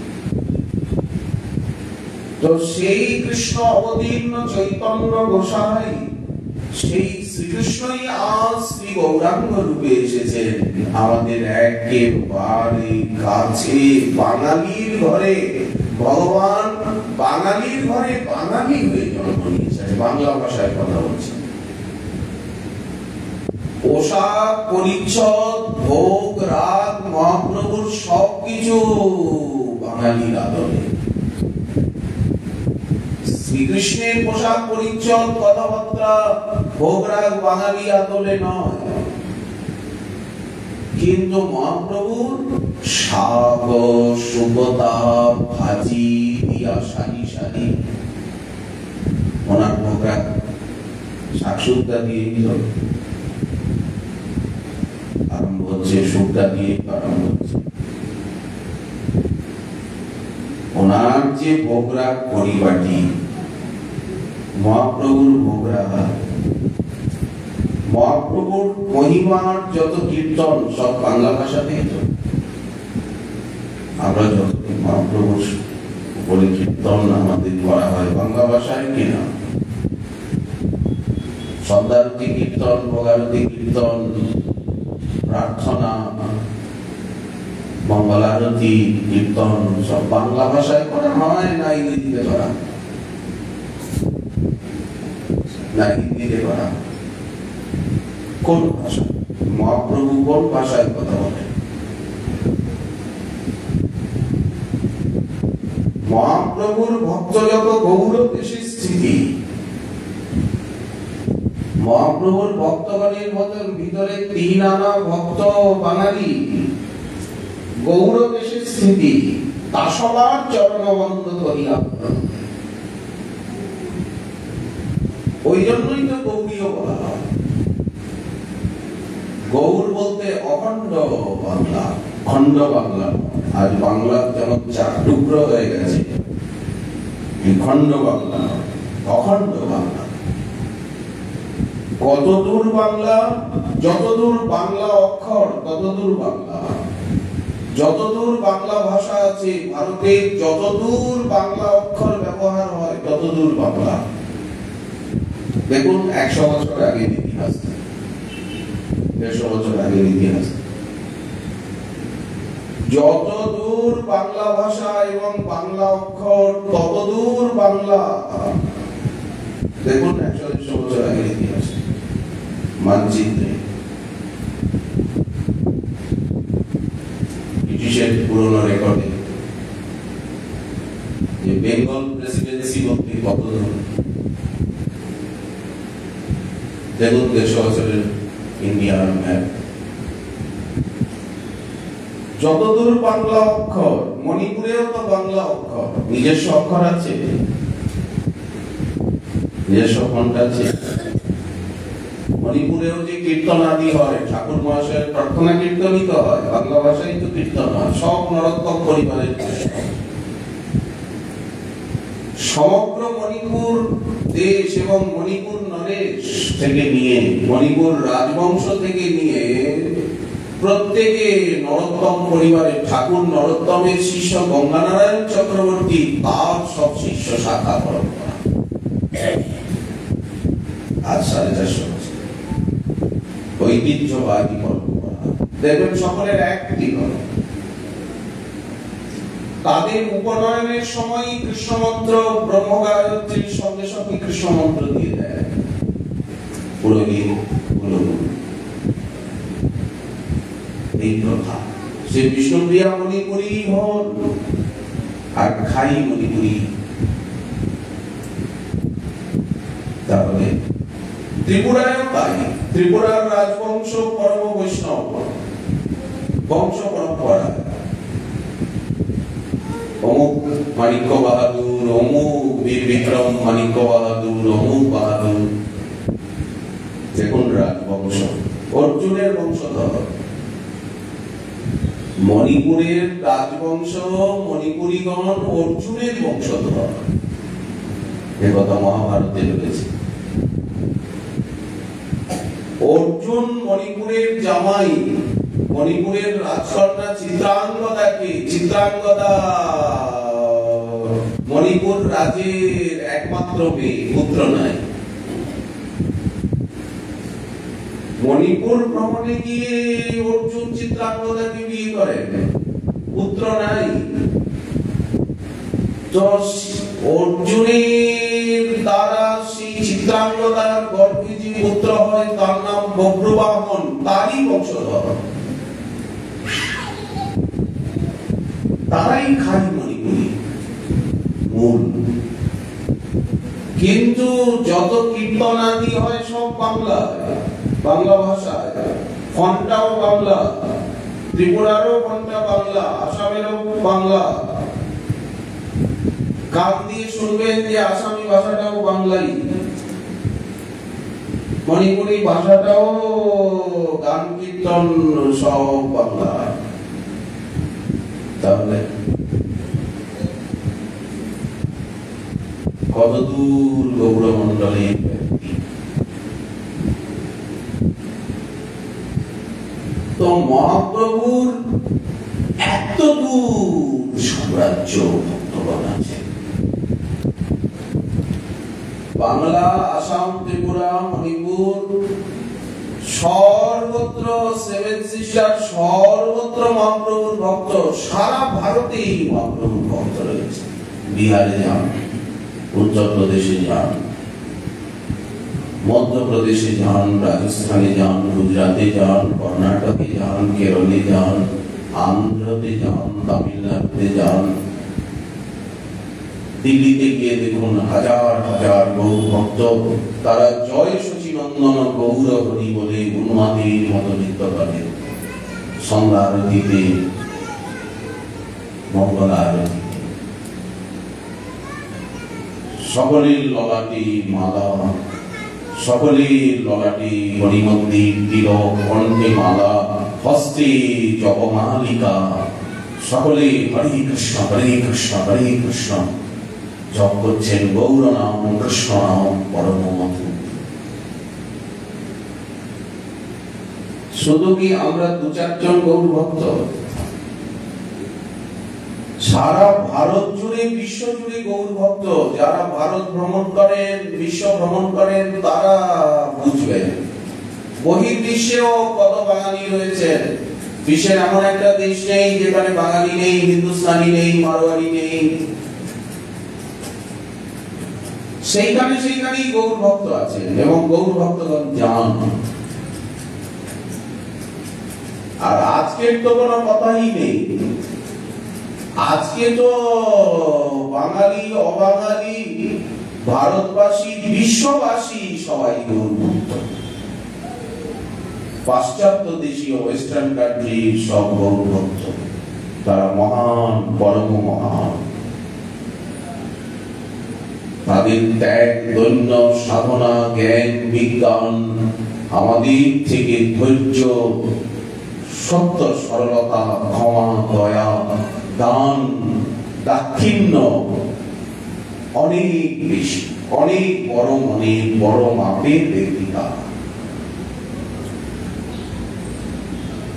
তো সেই কৃষ্ণ অবতীর্ণ চৈতন্য গোসাই, সেই শ্রীকৃষ্ণই আজ শ্রী গৌরাঙ্গ রূপে এসেছেন আমাদের একেবারে কাছে। বাঙালির ঘরে ভগবান, বাঙালির ঘরে বাঙালি হয়ে জন্ম নিয়েছেন। বাংলা ভাষায় কথা বলছেন। পোশাক পরিচ্ছদ ভোগ রাগ মহাপ্রভুর সবকিছু বাঙালির আদরে। শ্রীকৃষ্ণের পোশাক পরিচ্ছদ কথাবার্তা ভোগ রাগ বাঙালি আদলে নয়, কিন্তু মহাপ্রভুর শাক সুগতা ভাজি দিয়া সারি সারি ওনার ভোগ রাগ শাক সুগতা দিয়ে আরম্ভ হচ্ছে, সুগতা দিয়ে আরম্ভ হচ্ছে। ওনার যে ভোগ রাগ পরিপাটি, মহাপ্রভুর ভোগ রাগ, মহাপ্রভুর মহিমার যত কীর্তন সব বাংলা ভাষাতেই তো। আমরা যত মহাপ্রভুর উপরে কীর্তন আমাদের করা হয় বাংলা ভাষায় কিনা, সন্ধ্যারতি কীর্তন, ভোগারতি কীর্তন, প্রার্থনা, মঙ্গলারতি কীর্তন সব বাংলা ভাষায় করা হয় না ইংরেজিতে করা, না হিন্দিতে করা? কোন ভাষা? মহাপ্রভু কোন ভাষায় কথা বলেন? মহাপ্রভুর ভক্ত যত গৌর দেশের স্থিতি, মহাপ্রভুর ভক্তগণের ভিতরে তিন আনা ভক্ত বাঙালি, গৌর দেশের স্থিতি, তা সবার চরণবন্ধ করিয়া। ওই জন্যই তো গৌরীয় বলা হয়। গৌর বলতে অখণ্ড বাংলা, খণ্ড বাংলা। আজ বাংলা যেমন চার টুকরো হয়ে গেছে, খণ্ড বাংলা, অখণ্ড বাংলা। কতদূর বাংলা? যতদূর বাংলা অক্ষর ততদূর বাংলা। যতদূর বাংলা ভাষা আছে ভারতে, যতদূর বাংলা অক্ষর ব্যবহার হয় ততদূর বাংলা। দেখুন 100 বছর আগের ইতিহাস, 150 বছর আগের ইতিহাস, যতদূর বাংলা ভাষা এবং বাংলা অক্ষর ততদূর বাংলা। দেখুন 100-150 বছর আগের ইতিহাস মানচিত্রে, ব্রিটিশের পুরনো রেকর্ডে, যে বেঙ্গল প্রেসিডেন্সি বলতে কতদূর। দেখুন 150 বছরের ইন্ডিয়ার ম্যাপ, যতদূর বাংলা অক্ষর। মণিপুরেও তো বাংলা অক্ষর, নিজস্ব অক্ষর আছে, নিজস্ব ফন্ট আছে। মণিপুরেও যে কীর্তন আদি হয়, ঠাকুর মহাশয়ের প্রার্থনা কীর্তনই তো হয়, বাংলা ভাষায় তো কীর্তন হয়। সব নরোত্তম পরিবারের সমগ্র মণিপুর দেশ এবং মণিপুর নরেশ থেকে নিয়ে, মণিপুর রাজবংশ থেকে নিয়ে প্রত্যেকে নরোত্তম পরিবারের, ঠাকুর নরোত্তমের শিষ্য গঙ্গানারায়ণ চক্রবর্তী, তার সব শিষ্য শাখা পরম্পরা। আজ 450 বছর ঐতিহ্যবাহী পরম্পরা। দেখবেন সকলের এক দিন, তাদের উপনয়নের সময় কৃষ্ণ মন্ত্র, ব্রহ্মগায়ত্রীর সঙ্গে সঙ্গে কৃষ্ণ মন্ত্র দিয়ে দেয় পুরোহিত পুরোহিত। এই প্রথা, সে বিষ্ণুপ্রিয়া মণিপুরী হন আর খাই মণিপুরী। তাহলে ত্রিপুরায়ও তাই, ত্রিপুরার রাজবংশ পরম বৈষ্ণব, বংশ পরম্পরা, অমুক মানিক্য বাহাদুর, অমুক বীর বিক্রম মানিক্য বাহাদুর, অমুক বাহাদুর, দেখুন রাজবংশ, অর্জুনের বংশধর। মণিপুরের রাজবংশ, মণিপুরীগণ অর্জুনের বংশধর, এ কথা মহাভারতে রয়েছে। অর্জুন মণিপুরের জামাই, মণিপুরের রাজকন্যা চিত্রাঙ্গদাকে, চিত্রাঙ্গদা মণিপুর রাজের একমাত্র মেয়ে, পুত্র নাই। মণিপুর ভ্রমণে গিয়ে অর্জুন চিত্রাঙ্গদাকে বিয়ে করেন, পুত্র নাই। তো অর্জুনের দ্বারা সেই চিত্রাঙ্গদার গর্ভে যে পুত্র হয় তার নাম বভ্রবাহন, তারই বংশধর, তারাই খাই মণিপুরী মূল। কিন্তু যত কীর্তনাদি হয় সব বাংলায়, বাংলা ভাষায়, ফন্টাও বাংলা, ত্রিপুরারও ফন্টা বাংলা, আসামেরও বাংলা। কান দিয়ে শুনবেন যে আসামি ভাষাটাও বাংলাই, মণিপুরি ভাষাটাও গান কীর্তন সব বাংলা। তাহলে কতদূর গৌরমণ্ডলে তো মহাপ্রভুর এত দূর সাম্রাজ্য ভক্তগণ আছে। বাংলা, আসাম, ত্রিপুরা, মণিপুর, সর্বত্র সেভেন সিস্টার, সর্বত্র মহাপ্রভুর ভক্ত। সারা ভারতেই মহাপ্রভুর ভক্ত রয়েছে। বিহারে যান, উত্তরপ্রদেশে যান, মধ্যপ্রদেশে যান, রাজস্থানে যান, গুজরাটে যান, কর্ণাটকে যান, কেরলে যান, আন্ধ্রতে যান, তামিলনাড়ুতে যান, দিল্লিতে গিয়ে দেখুন হাজার হাজার গৌর ভক্ত, তারা জয় শচীনন্দন গৌর হরি বলে উন্মাদের মতো নৃত্য করে। সন্ধ্যা আরতিতে, মঙ্গল আরতিতে সকলের ললাটে মালা, সকলের ললাটে হরিমন্দির তিলক, কণ্ঠে মালা, হস্তে জপমালিকা, সকলে হরে কৃষ্ণ হরে কৃষ্ণ হরে কৃষ্ণ জপ করছেন। গৌর নাম কৃষ্ণ নাম পরম মধুর। শুধু কি আমরা দু চারজন গৌর ভক্ত? সারা ভারত জুড়ে, বিশ্ব জুড়ে গৌর ভক্ত। যারা ভারত ভ্রমণ করেন, বিশ্ব ভ্রমণ করেন, তারা বুঝবেন বহির্বিশ্বেও কত বাঙালি রয়েছেন। বিশ্বের এমন একটা দেশ নেই যেখানে বাঙালি নেই, হিন্দুস্তানি নেই, মারোয়ারি নেই। সেইখানেই গৌর ভক্ত আছে এবং গৌর ভক্তগণ জান। আর আজকের তো কোনো কথাই নেই। আজকে তো বাঙালি, অবাঙালি, ভারতবাসী, বিশ্ববাসী সবাই গৌর ভক্ত। পাশ্চাত্য দেশীয় ওয়েস্টার্ন কান্ট্রি সব গৌর ভক্ত। তারা মহান, পরম মহান। তাদের ত্যাগ, দৈন্য, সাধনা, জ্ঞান, বিজ্ঞান আমাদের থেকে ধৈর্য, সত্য, সরলতা, ক্ষমা, দয়া, দান, দাক্ষিণ্য অনেক বেশি, অনেক বড় মাপের ব্যক্তিতা।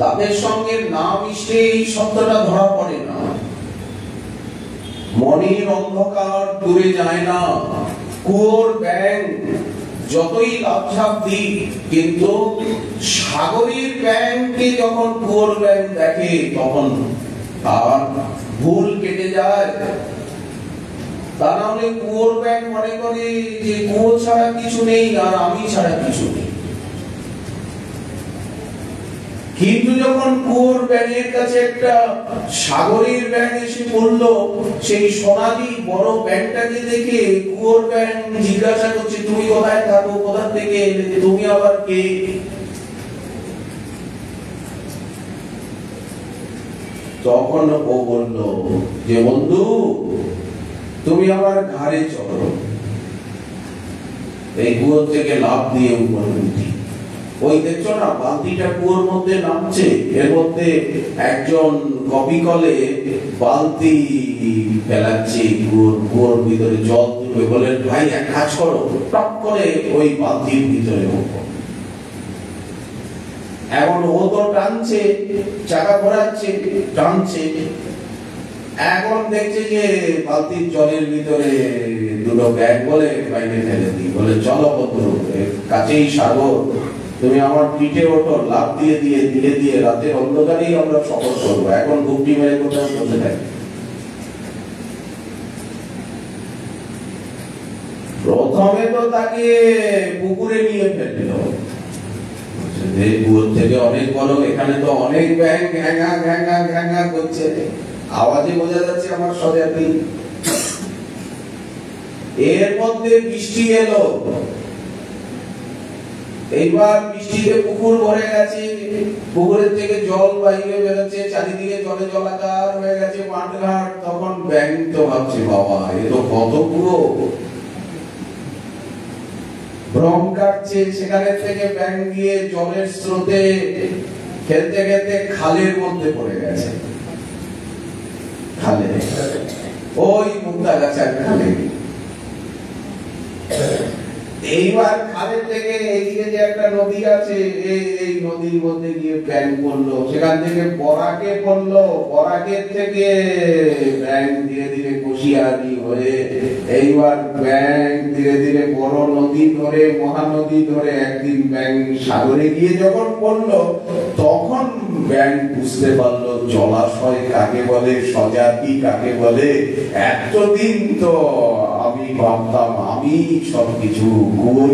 তাদের সঙ্গে না মিশলে এই সত্যটা ধরা পড়ে না। মনের অন্ধকার দূরে যায় না। কুয়োর ব্যাঙ যতই লাফঝাপ দিক, কিন্তু সাগরের ব্যাঙকে যখন কুয়োর ব্যাঙ দেখে তখন তার ভুল কেটে যায়। তা না হলে কুয়োর ব্যাঙ মনে করে যে কুয়ো ছাড়া কিছু নেই আর আমি ছাড়া কিছু নেই। কিন্তু যখন কুয়োর ব্যাঙের কাছে একটা সাগরের ব্যাঙ এসে পড়ল, সেই সোনালী বড় ব্যাঙটাকে দেখে কুয়োর ব্যাঙ জিজ্ঞাসা করছে, তুমি কোথায় থাকো, কোথা থেকে এলে, তুমি আবার কে? তখন ও বলল যে বন্ধু তুমি আমার ঘাড়ে চড়ো। এই কুয়োর থেকে লাফ দিয়ে উপরে উঠি। ওই দেখছো না বালতিটা কুয়োর মধ্যে নামছে, এর মধ্যে একজন কপি কলে বালতি ফেলাচ্ছে কুয়োর ভিতরে জল তুলবে, বলে ভাই এক কাজ করো, টপ করে ওই বালতির ভিতরে ওঠো। এখন ও তো টানছে, চাকা ঘোরাচ্ছে, টানছে, এখন দেখছে যে বালতির জলের ভিতরে দুটো ব্যাগ বলে বাইরে ফেলে দিই, বলে চলো বন্ধু কাছেই সাগর, তুমি আমার পিঠে ওঠো, লাফ দিয়ে দিয়ে ধীরে দিয়ে রাতের অন্ধকারেই আমরা সফর করবো, এখন ঘুপটি মেরে কোথাও চলতে থাকি। প্রথমে তো তাকে পুকুরে নিয়ে ফেললো, কুয়োর থেকে অনেক বড়, এখানে তো অনেক ব্যাঙ ঘ্যাঙা ঘ্যাঙা ঘ্যাঙা করছে, আওয়াজে বোঝা যাচ্ছে আমার স্বজাতি। এর মধ্যে বৃষ্টি এলো, এইবার বৃষ্টিতে পুকুর ভরে গেছে, পুকুরের থেকে জল বাইরে বেরোচ্ছে, চারিদিকে জলে জলাকার হয়ে গেছে মাঠঘাট। তখন ব্যাঙ তো ভাবছে বাবা এ তো কত কুয়ো, ভ্রম কাটছে, সেখানে থেকে ব্যাঙ গিয়ে জলের স্রোতে খেলতে খেলতে খালের মধ্যে পড়ে গেছে। খালে ওই মুক্তা গাছের খালে। এইবার খালের থেকে এইদিকে যে একটা নদী আছে, এই নদীর মধ্যে গিয়ে ব্যাঙ পড়লো, সেখান থেকে বরাকে পড়লো, বরাকের থেকে ব্যাঙ ধীরে ধীরে কুশিয়ারি হয়ে, এইবার ব্যাঙ ধীরে ধীরে বড় নদী ধরে, মহানদী ধরে, একদিন ব্যাঙ সাগরে গিয়ে যখন পড়লো, তখন ব্যাঙ বুঝতে পারলো জলাশয় কাকে বলে, স্বজাতি কাকে বলে। এতদিন তো আমি ভাবতাম আমি সবকিছু, কই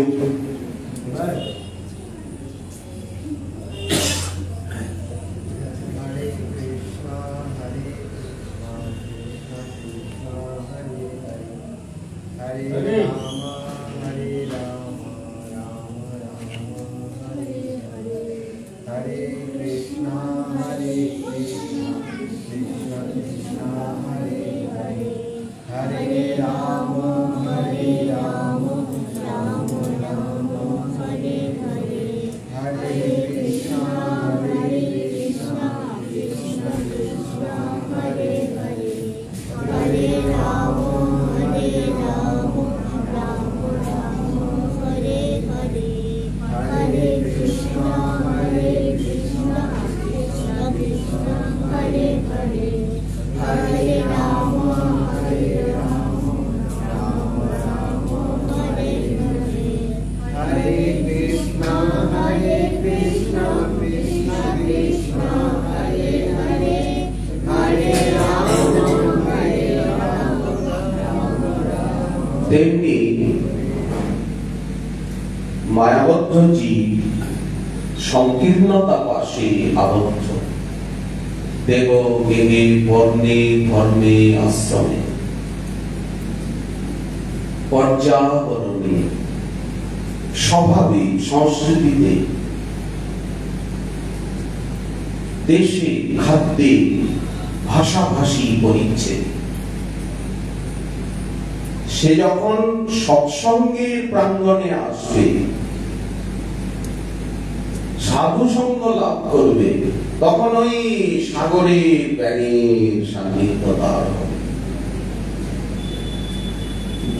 তেমনি মায়াবদ্ধ জীব সংকীর্ণতা পাশে আবদ্ধ, দেব গেগে বর্ণে ধর্মে আশ্রমে পর্যাবরণে স্বভাবে সংস্কৃতিতে দেশে খাদ্যে ভাষাভাষী পরিচ্ছেদ। সে যখন সৎসঙ্গের প্রাঙ্গণে আসবে, সাধু সঙ্গ লাভ করবে, তখন ওই সাগরে ব্যাঙের সান্নিধ্য তার হবে।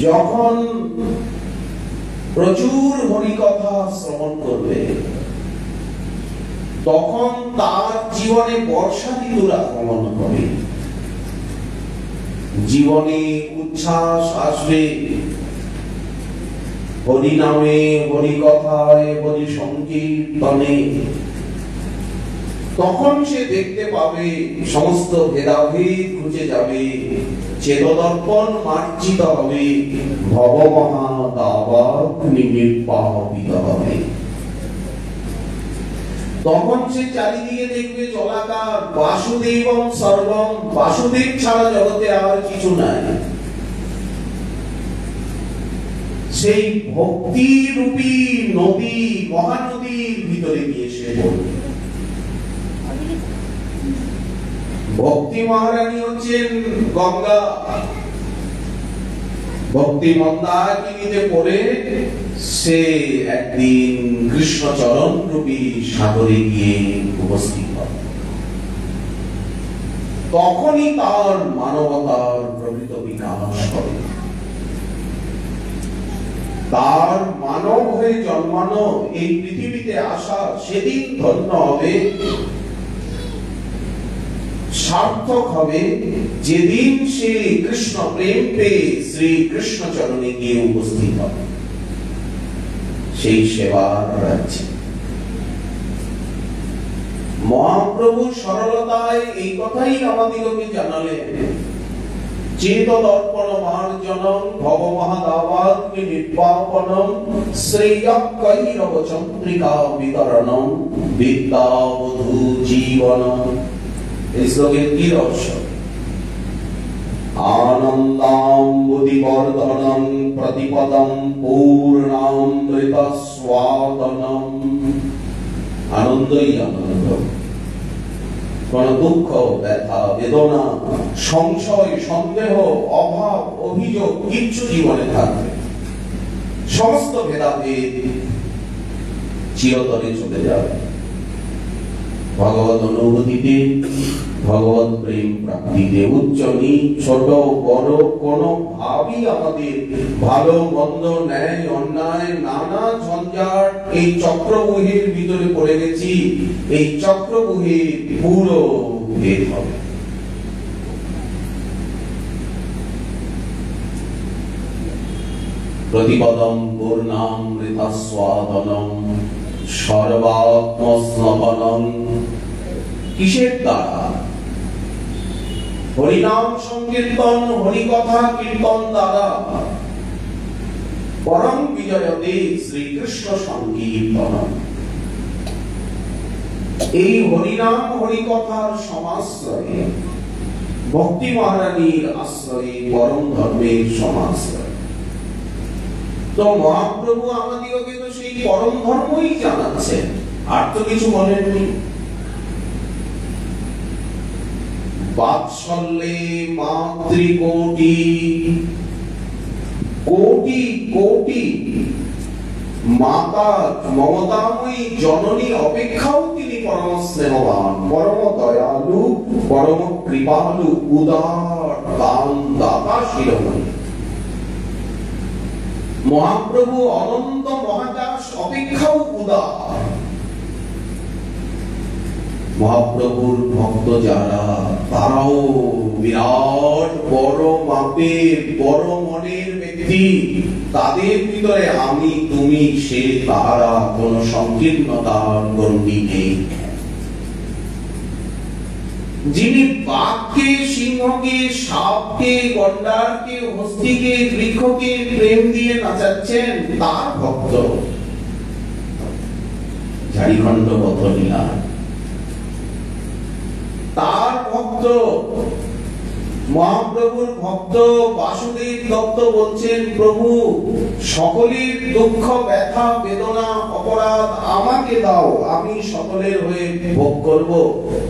যখন প্রচুর হরিকথা শ্রবণ করবে, তখন তার জীবনে বর্ষা ঋতুর আগমন হবে, জীবনে উচ্ছ্বাস আসবে, হরি নামে, হরি কথায়, হরি সংকীর্তনে। তখন সে দেখতে পাবে সমস্ত ভেদাভেদ ঘুচে যাবে, চেতদর্পণ মার্জিত হবে, ভবমহা দাবাক নির্বাপিত হবে। তখন সে চারিদিকে দেখবে জলাকার, বাসুদেবং সর্বং, বাসুদেব ছাড়া জগতে আর কিছু নাই। সেই ভক্তি রূপী নদী, মহানদীর ভিতরে গিয়ে সে পড়বে। ভক্তি মহারানী হচ্ছেন গঙ্গা। ভক্তি মন্দাকিনীতে পড়ে সে একদিন কৃষ্ণ চরণ রূপী সাগরে গিয়ে উপস্থিত হয়। তখনই তার মানবতার প্রকৃত বিকাশ করে। তার মানব হয়ে জন্মানো, এই পৃথিবীতে আসা সেদিন ধন্য হবে, সার্থক হবে যেদিন সে কৃষ্ণ প্রেম পেয়ে শ্রী কৃষ্ণ চরণে গিয়ে উপস্থিত হবে সেই সেবার রাজ্যে। মহাপ্রভু সরলতায় এই কথাই আমাদিগকে জানালেন, চেত দর্পণ মার্জনম ভব মহাদাবাগ্নি নির্বাপনম শ্রেয়ঃকৈরব চন্দ্রিকা বিতরণম বিদ্যাবধূ জীবনম। এই শ্লোকের কি রহস্য? আনন্দাম্বুধিবর্ধনম প্রতিপদম পূর্ণামৃতস্বাদনম। আনন্দই আনন্দ, কোন দুঃখ, ব্যথা, বেদনা, সংশয়, সন্দেহ, অভাব, অভিযোগ কিচ্ছু জীবনে থাকবে। সমস্ত ভেদাভেদ চিরতরে চলে যাবে। ভগবত অনুভূতিতে, ভগবত প্রেম প্রাপ্তিতে উচ্চ নীচ ছোট বড় কোন ভাবই আমাদের ভালো মন্দ ন্যায় অন্যায় নানা ঝঞ্ঝাট, এই চক্রব্যূহের ভিতরে পড়ে গেছি, এই চক্রব্যূহে পুরো ভেদ হবে। প্রতিপদম পূর্ণামৃতস্বাদনম সর্বাত্মস্নপনম। কিসের দ্বারা? হরিনাম সংকীর্তন, হরিকথা কীর্তন দ্বারা। পরম বিজয়তে শ্রীকৃষ্ণ সংকীর্তন। এই হরিনাম হরিকথার সমাশ্রয়ে, ভক্তি মহারানীর আশ্রয়ে, পরম ধর্মের সমাশ্রয়ে। তো মহাপ্রভু আমাদিগকে তো সেই পরম ধর্মই জানাচ্ছেন, আর তো কিছু বলেননি। বাৎসল্যে মাতৃকোটি, কোটি কোটি মাতা মমতাময়ী জননী অপেক্ষাও তিনি পরম স্নেহবান, পরম দয়ালু, পরম কৃপালু, উদার দান দাতা শিরোমণি। মহাপ্রভু অনন্ত মহাকাশ অপেক্ষাও উদার। মহাপ্রভুর ভক্ত যারা, তারাও বিরাট বড় মাপের বড় মনের ব্যক্তি। তাদের ভিতরে আমি তুমি সে তারা কোন সংকীর্ণতার গণ্ডি নেই। যিনি বাঘকে, সিংহকে, সাপকে, গন্ডারকে, হস্তিকে, বৃক্ষকে প্রেম দিয়ে নাচাচ্ছেন, তার ভক্ত। ঝাড়িখণ্ড পথনীলা তার ভক্ত। মহাপ্রভুর ভক্ত বাসুদেব দত্ত বলছেন, প্রভু সকলের দুঃখ ব্যথা বেদনা অপরাধ আমাকে দাও, আমি সকলের হয়ে ভোগ করব।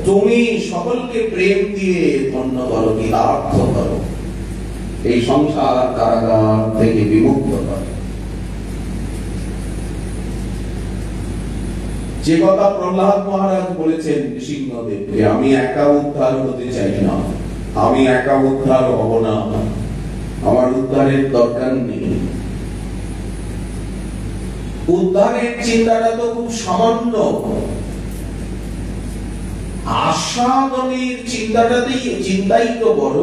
তুমি সকলকে প্রেম দিয়ে ধন্য করো, কৃতার্থ করো, এই সংসার কারাগার থেকে বিমুক্ত করো। যে কথা প্রহ্লাদ মহারাজ বলেছেন সিংহদেবকে, আমি একা উদ্ধার হতে চাই না, আমি একা উদ্ধার হব না, আমার উদ্ধারের দরকার নেই। উদ্ধারের চিন্তাটা তো খুব সামান্য, আস্বাদনের চিন্তাই তো বড়।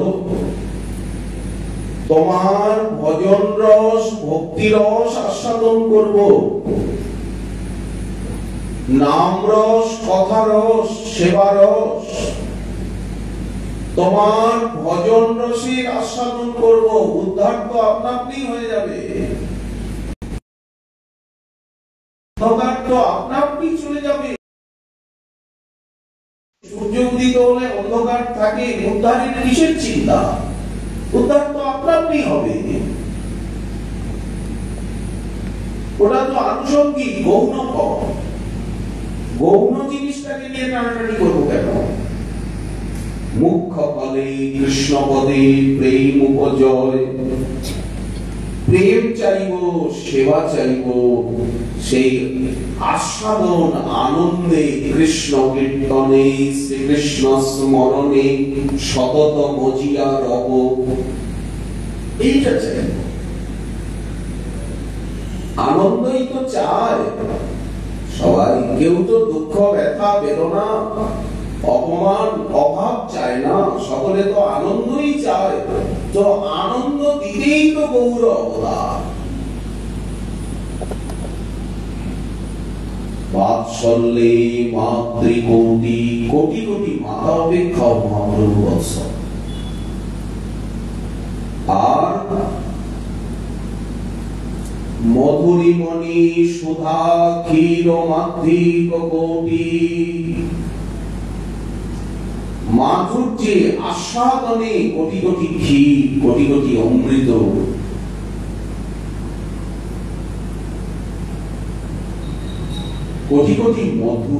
তোমার ভজন রস, ভক্তি রস আস্বাদন করব, নাম রস, কথা রস, সেবা রস, তোমার ভজন রসের আস্বাদন করব। উদ্ধার তো আপনা আপনি হয়ে যাবে, অন্ধকার তো আপনা আপনি চলে যাবে। সূর্য উদিত হলে অন্ধকার থাকে, উদ্ধারের কিসের চিন্তা? উদ্ধার তো আপনা আপনি হবে। ওটা তো আনুষঙ্গিক, গৌণ পথ। গৌণ জিনিসটাকে নিয়ে টানাটানি করবো কেন? মুখ্য ফলে কৃষ্ণ পদে প্রেম উপজয়। প্রেম চাইব, সেবা চাইব, সেই আস্বাদন আনন্দে কৃষ্ণ কীর্তনে শ্রীকৃষ্ণ স্মরণে সতত মজিয়া রব, এইটা চাই। আনন্দই তো চায় সবাই, কেউ তো দুঃখ ব্যথা বেদনা অপমান অভাব চায় না, সকলে তো আনন্দই চায়। তো আনন্দ দিতেই তো গৌর অবতার। বাৎসল্যে মাতৃকোটি, কোটি কোটি মাতা অপেক্ষা মহাপ্রভু বৎস। আর মধুরিমণি সুধা ক্ষীর মাতৃক কোটি, মাধুর্যে আস্বাদনে কোটি কোটি ক্ষীর, কোটি কোটি অমৃত। কোটি কোটি মধু,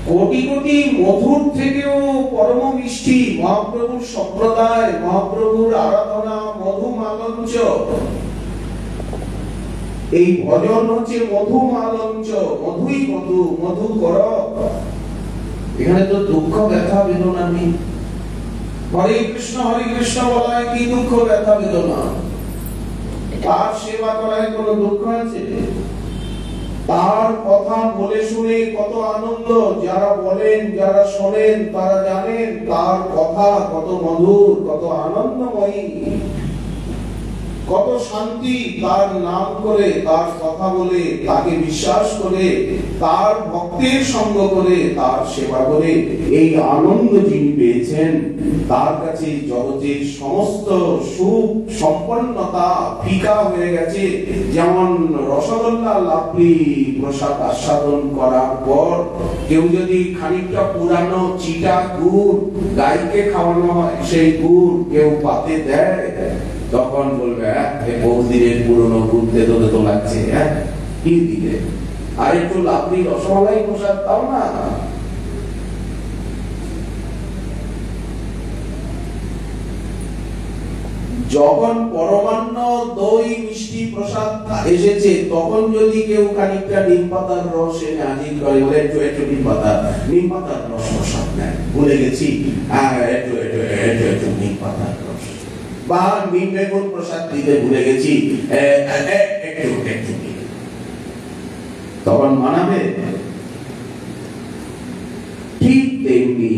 কোটি কোটি মধুর থেকেও পরম মিষ্টি মহাপ্রভুর সম্প্রদায়, মহাপ্রভুর আরাধনা, মধু মালঞ্চ। এই ভজন হচ্ছে মধু মালঞ্চ, মধুই মধু, মধু কর। এখানে তো দুঃখ ব্যথা বেদনা নেই। হরে কৃষ্ণ বলায় কি দুঃখ ব্যথা বেদনা? তার সেবা করায় কোনো দুঃখ আছে? তার কথা বলে শুনে কত আনন্দ, যারা বলেন যারা শোনেন তারা জানেন তার কথা কত মধুর, কত আনন্দময়ী, কত শান্তি তার নাম করে, তার কথা বলে, তাকে বিশ্বাস করে, তার ভক্তের সঙ্গ করে, তার সেবা করে এই আনন্দ যিনি পেয়েছেন, তার কাছে জগতের সমস্ত সুখ সম্পন্নতা ফিকা হয়ে গেছে। যেমন রসগোল্লা লাভলি প্রসাদ আস্বাদন করার পর কেউ যদি খানিকটা পুরানো চিটা গুড় গাইকে খাওয়ানো হয়, সেই গুড় কেউ পাতে দেয়, তখন বলবে বহুদিনের পুরনো ঘুরতে তোলে তো লাগছে, কি দিলে আর একটু লাভলি রসমালাই প্রসাদ দাও না। যখন পরমান্ন দই মিষ্টি প্রসাদ এসেছে, তখন যদি কেউ খানিকটা নিম পাতার রস এনে হাজির করে, বলে একটু একটু নিম পাতার রস প্রসাদ নেয়, ভুলে গেছি, একটু একটু একটু একটু নিম পাতার রস, বা নিম বেগুন প্রসাদ দিতে ভুলে গেছি, একটু একটু, তখন মানাবে? ঠিক তেমনি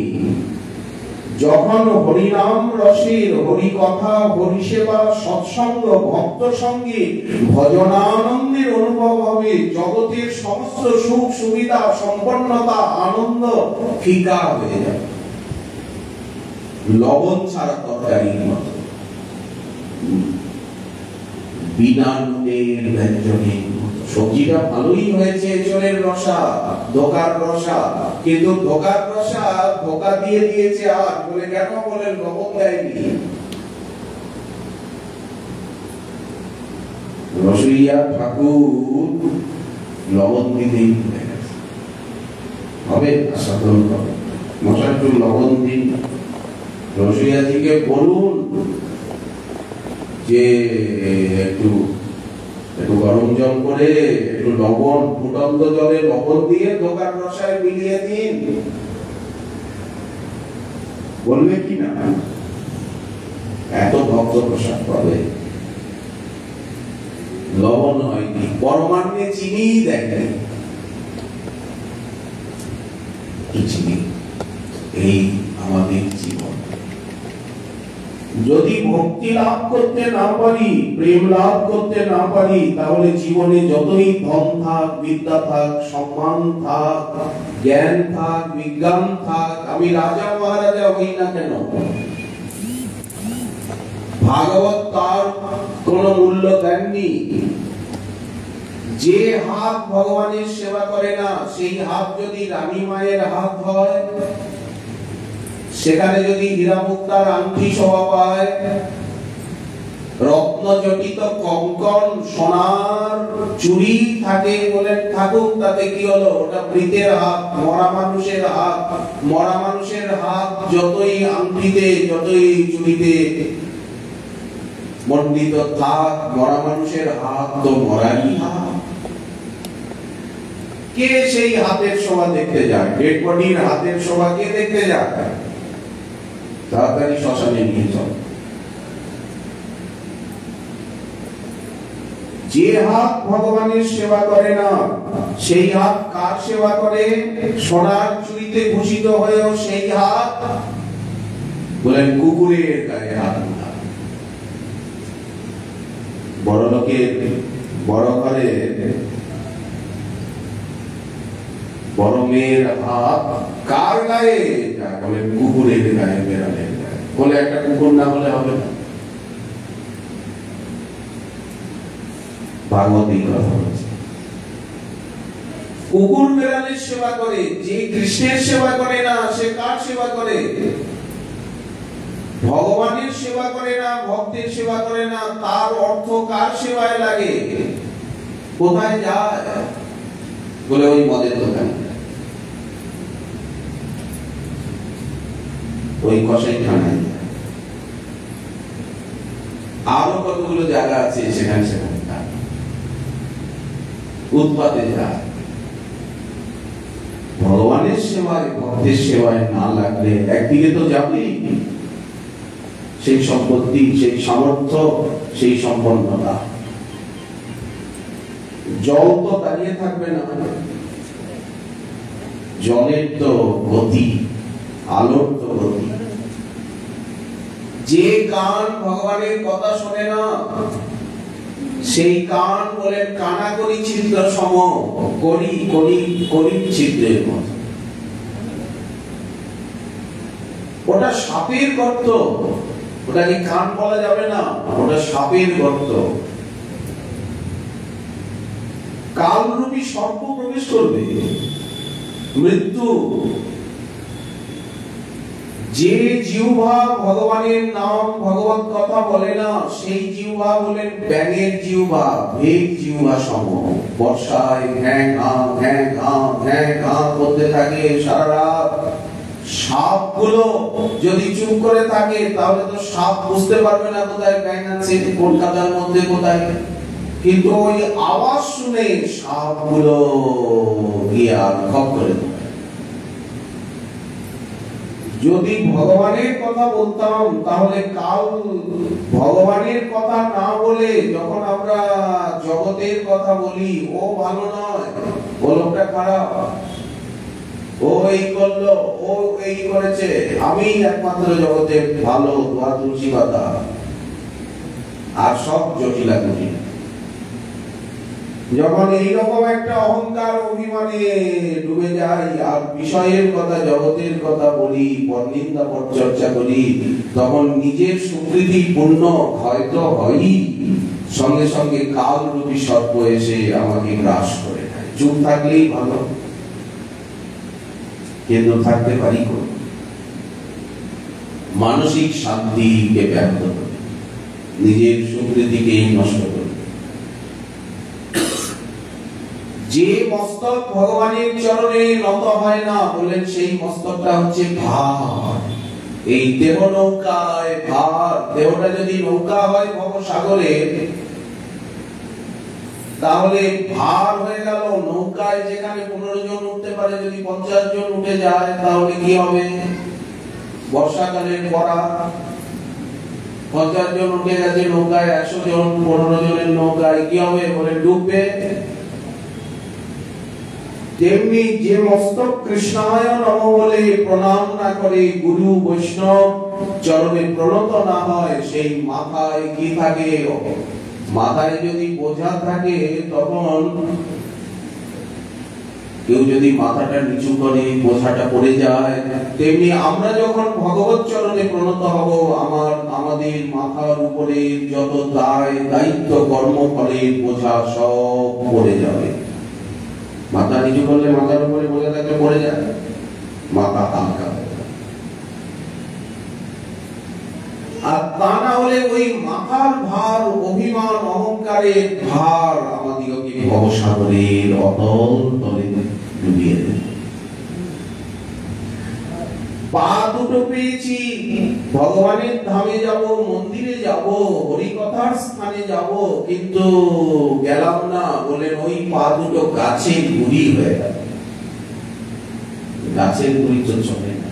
যখন হরিনাম রসের, হরি কথা, হরি সেবা, সৎসঙ্গ, ভক্ত সঙ্গে ভজনানন্দের অনুভব হবে, জগতের সমস্ত সুখ সুবিধা সম্পন্নতা আনন্দ ফিকা হয়ে যাবে, লবণ ছাড়া তরকারির মতো, বিনা নুনের ব্যঞ্জনের মতো। সবজিটা ভালোই হয়েছে, এঁচড়ের রসা, ধোকার রসা, কিন্তু ধোকার রসা ধোকা দিয়ে দিয়েছে। আর বলে কেন? বলে লবণ দেয়নি। রসইয়া ঠাকুর লবণ দিতেই হবে, আস্বাদন হবে, মশা একটু লবণ দিন। রসইয়াজিকে বলুন যে একটু একটু গরম জল করে একটু লবণ, ফুটন্ত জলে লবণ দিয়ে ধোকার রসায় মিলিয়ে দিন, বলবে কি না? এত ভক্ত প্রসাদ পাবে। লবণ হয়নি, পরমান্নে চিনি দেখেন, চিনি। এই আমাদের জীবন। যদি ভক্তি লাভ করতে না পারি, প্রেম লাভ করতে না পারি, তাহলে জীবনে যতই ধন থাক, বিদ্যা থাক, সম্মান থাক, জ্ঞান থাক, বিজ্ঞান থাক, আমি রাজা মহারাজা হই না কেন, ভাগবত তার কোন মূল্য দেননি। যে হাত ভগবানের সেবা করে না, সেই হাত যদি রানী মায়ের হাত হয়, সেখানে যদি হীরা মুক্তার আংটি শোভা পায়, রত্ন রত্নজটিত কঙ্কন সোনার চুড়ি থাকে, বলেন থাকুক, তাতে কি হলো? ওটা মৃতের হাত, মরা মানুষের হাত। মরা মানুষের হাত যতই আংটিতে, যতই চুড়িতে মণ্ডিত থাক, মরা মানুষের হাত তো মরারই হাত। কে সেই হাতের শোভা দেখতে যায়? ডেড বডির হাতের শোভা কে দেখতে যায়? তাড়াতাড়ি শ্মশানে নিয়ে চল। যে হাত ভগবানের সেবা করে না, সেই হাত কার সেবা করে? সোনার চুড়িতে ভূষিত হয়েও সেই হাত, বলেন কুকুরের গায়ে হাত। বড় লোকের, বড় ঘরের বড় মেয়ের হাত কার গায়ে? বলেন কুকুরের গায়ে, বেড়ালের গায়ে। বলে একটা কুকুর না হলে হবে না। ভাগবতী কথা বলছে, কুকুর বেড়ালের সেবা করে, যে কৃষ্ণের সেবা করে না সে কার সেবা করে? ভগবানের সেবা করে না, ভক্তের সেবা করে না, তার অর্থ কার সেবায় লাগে? কোথায় যায়? বলে ওই মদের দোকানে, ওই কসাইখানায়, আরো কতগুলো জায়গা আছে সেখানে সেখানে উৎপাতে যায়। ভগবানের সেবায়, ভক্তের সেবায় না লাগলে একদিকে তো যাবেই সেই সম্পত্তি, সেই সামর্থ্য, সেই সম্পন্নতা। জল তো দাঁড়িয়ে থাকবে না, জলের তো গতি, আলোর তো গতি। যে কান ভগবানের কথা শোনে না, সেই কান বলেন কানাকড়ি ছিদ্র সম, কড়ি ছিদ্রের মতো। ওটা সাপের গর্ত, ওটাকে কান বলা যাবে না, ওটা সাপের গর্ত। কালরূপী সর্প প্রবেশ করবে, মৃত্যু। যে জিহ্বা ভগবানের নাম, ভগবত কথা বলে না, সেই জিহ্বা বলেন ব্যাঙের জিহ্বা, ভেগ জিহ্বা সম। বর্ষায় ঘ্যাঁ ঘাঁ ঘ্যাঁ ঘাঁ ঘ্যাঁ ঘাঁ করতে থাকে সারা রাত। সাপগুলো যদি চুপ করে থাকে তাহলে তো সাপ বুঝতে পারবে না কোথায় ব্যাঙ আছে, কলকাতার মধ্যে কোথায়। কিন্তু ওই আওয়াজ শুনে সাপগুলো গিয়ে আর খপ করে দেয়। যদি ভগবানের কথা বলতাম তাহলে কাল ভগবানের কথা না বলে যখন আমরা জগতের কথা বলি, ও ভালো নয়, ও লোকটা খারাপ, ও এই করলো, ও এই করেছে, আমি একমাত্র জগতে ভালো, দোয়া তুলসী পাতা, আর সব জটিলা জটিল। যখন এইরকম একটা অহংকার অভিমানে ডুবে যাই আর বিষয়ের কথা, জগতের কথা বলি, পরনিন্দা পরচর্চা করি, তখন নিজের সুকৃতি পূর্ণ হয়তো হয়ই, সঙ্গে সঙ্গে কালরূপী সর্প এসে আমাকে গ্রাস করে নেয়। চুপ থাকলেই ভালো, কিন্তু থাকতে পারি কোন মানসিক শান্তিকে ব্যাহত করে, নিজের সুকৃতিকেই নষ্ট করে। যে মস্তক ভগবানের চরণে নত হয় না, বলেন সেই মস্তকটা হচ্ছে ভার। এই দেহ নৌকায় ভার, দেহটা যদি নৌকা হয় ভবসাগরে, তাহলে ভার হয়ে গেল। নৌকায় যেখানে 15 জন উঠতে পারে, যদি 50 জন উঠে যায় তাহলে কি হবে? বর্ষাকালের পড়া 50 জন উঠে গেছে নৌকায়, 100 জন, 15 জনের নৌকায় কি হবে? বলে ডুববে। তেমনি যে মস্তক কৃষ্ণায় নমঃ বলে প্রণাম না করে, গুরু বৈষ্ণব চরণে প্রণত না হয়, সেই মাথায় কি থাকে? মাথায় যদি বোঝা থাকে, তখন কেউ যদি মাথাটা নিচু করে বোঝাটা পড়ে যায়। তেমনি আমরা যখন ভগবত চরণে প্রণত হব, আমাদের মাথার উপরে যত দায় দায়িত্ব কর্মফলের বোঝা সব পড়ে যাবে। মাথা নিচু করলে, মাথার উপরে বোঝা থাকলে পড়ে যায়, মাথা হালকা হয়ে যায়। আর তা না হলে ওই মাথার ভার, অভিমান, অহংকারের ভার আমাদিগকে ভবসাগরের অতল তলে ডুবিয়ে দেবে। পা দুটো পেয়েছি, ভগবানের ধামে যাব, মন্দিরে যাব, হরিকথার স্থানে যাব, কিন্তু গেলাম না বলে ওই পা দুটো গাছের গুড়ি হয়ে গেল। গাছের গুড়ি তো চলে না।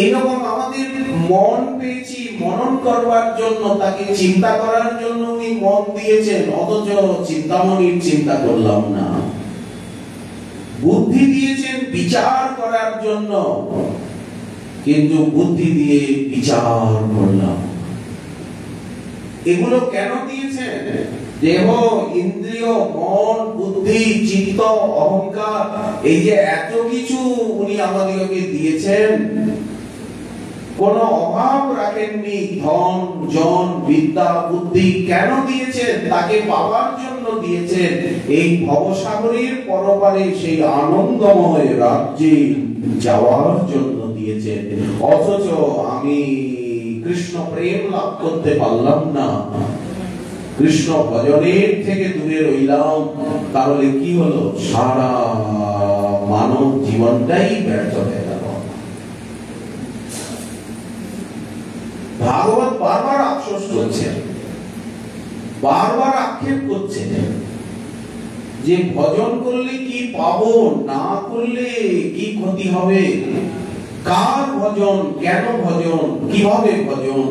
এইরকম আমাদের মন পেয়েছি মনন করবার জন্য, তাকে চিন্তা করার জন্য উনি মন দিয়েছেন, অথচ চিন্তামণির চিন্তা করলাম না। বুদ্ধি দিয়েছেন বিচার করার জন্য, কিন্তু বুদ্ধি দিয়ে বিচার করলাম। এগুলো কেন দিয়েছেন? দেহ, ইন্দ্রিয়, মন, বুদ্ধি, চিত্ত, অহংকার, এই যে এত কিছু উনি আমাদেরকে দিয়েছেন, কোনো অভাব রাখেননি। ধন, জন, বিদ্যা, বুদ্ধি কেন দিয়েছেন? তাকে পাওয়ার জন্য দিয়েছেন। এই ভবসাগরের পরপারে সেই আনন্দময় রাজ্যে যাওয়ার জন্য দিয়েছেন। অথচ আমি কৃষ্ণ প্রেম লাভ করতে পারলাম না, কৃষ্ণ ভজনের থেকে দূরে রইলাম। তাহলে কি হলো? সারা মানব জীবনটাই ব্যর্থ হয়ে গেল। ভাগবত বারবার আফসোস করছেন, বারবার আক্ষেপ করছেন যে ভজন করলে কি পাবো, না করলে কি ক্ষতি হবে, কার ভজন, কেন ভজন, কিভাবে ভজন,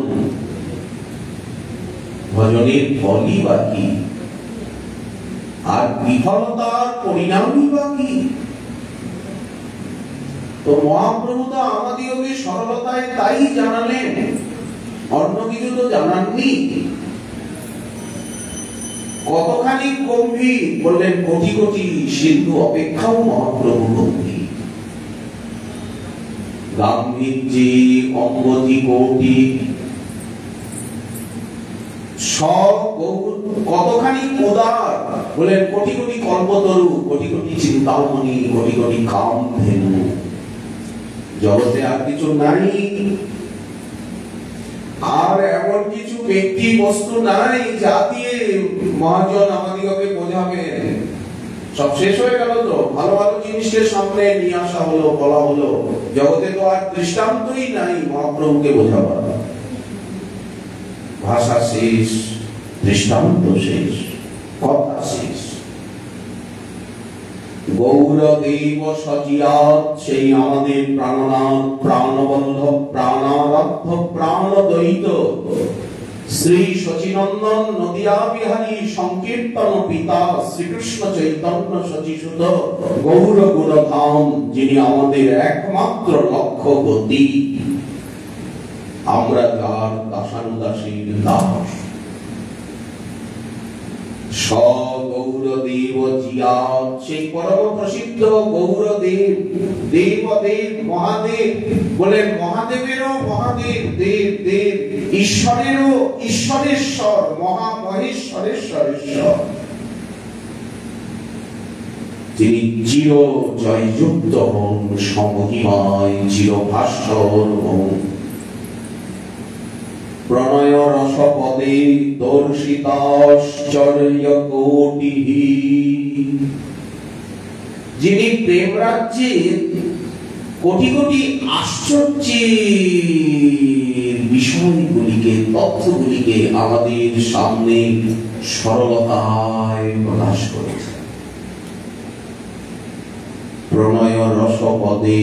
ভজনের ফলই বা কি, আর বিফলতার পরিণামই বা কি। তো মহাপ্রভু তো আমাদেরকে সরলতায় তাই জানালেন, অন্য কিছু তো জানাননি। কতখানি গম্ভীর বললেন, কোটি কোটি সিন্ধু অপেক্ষাও মহাপ্রভু গম্ভীর। গাম্ভীর্যে অম্বতি কোটি, সব কতখানি উদার বলেন, কোটি কোটি কল্পতরু, কোটি কোটি চিন্তামণি, কোটি কোটি কামধেনু। জগতে আর কিছু নাই, আর এমন কিছু ব্যক্তি বস্তু নাই যা দিয়ে মহাজন আমাদিগকে বোঝাবে। সব শেষ হয়ে গেল তো, ভালো ভালো জিনিসকে সামনে নিয়ে আসা হলো, বলা হলো। জগতে তো আর দৃষ্টান্তই নাই মহাপ্রভুকে বোঝাবার। ভাষা শেষ, দৃষ্টান্ত শেষ, কথা শেষ। গৌরদেব সচিয়াৎ, সেই আমাদের প্রাণনাথ, প্রাণবন্ধ, প্রাণারাধ্য, প্রাণদ্বৈত শ্রী শচীনন্দন নদিয়া বিহারী সংকীর্তন পিতা শ্রীকৃষ্ণ চৈতন্য শচীসুত গৌর গুণধাম, যিনি আমাদের একমাত্র লক্ষ্য গতি, আমরা যার দাসানুদাসীর দাস। গৌরদেব জিয়া, সেই পরম প্রসিদ্ধ গৌরদেব, দেবদেব মহাদেব বলেন, মহাদেবেরও মহাদেব, দেব দেব, ঈশ্বরেরও ঈশ্বরেশ্বর, মহা মহেশ্বরেশ্বরেশ্বর, তিনি চির জয়যুক্ত হন, সমহিমায় চিরভাস্বর হন। প্রণয় রসপদে দর্শিতাশ্চর্য কোটি, যিনি প্রেম রাজ্যে কোটি কোটি আশ্চর্যের বিষয়গুলিকে, তথ্যগুলিকে আমাদের সামনে সরলতায় প্রকাশ করেছে। প্রণয় রসপদে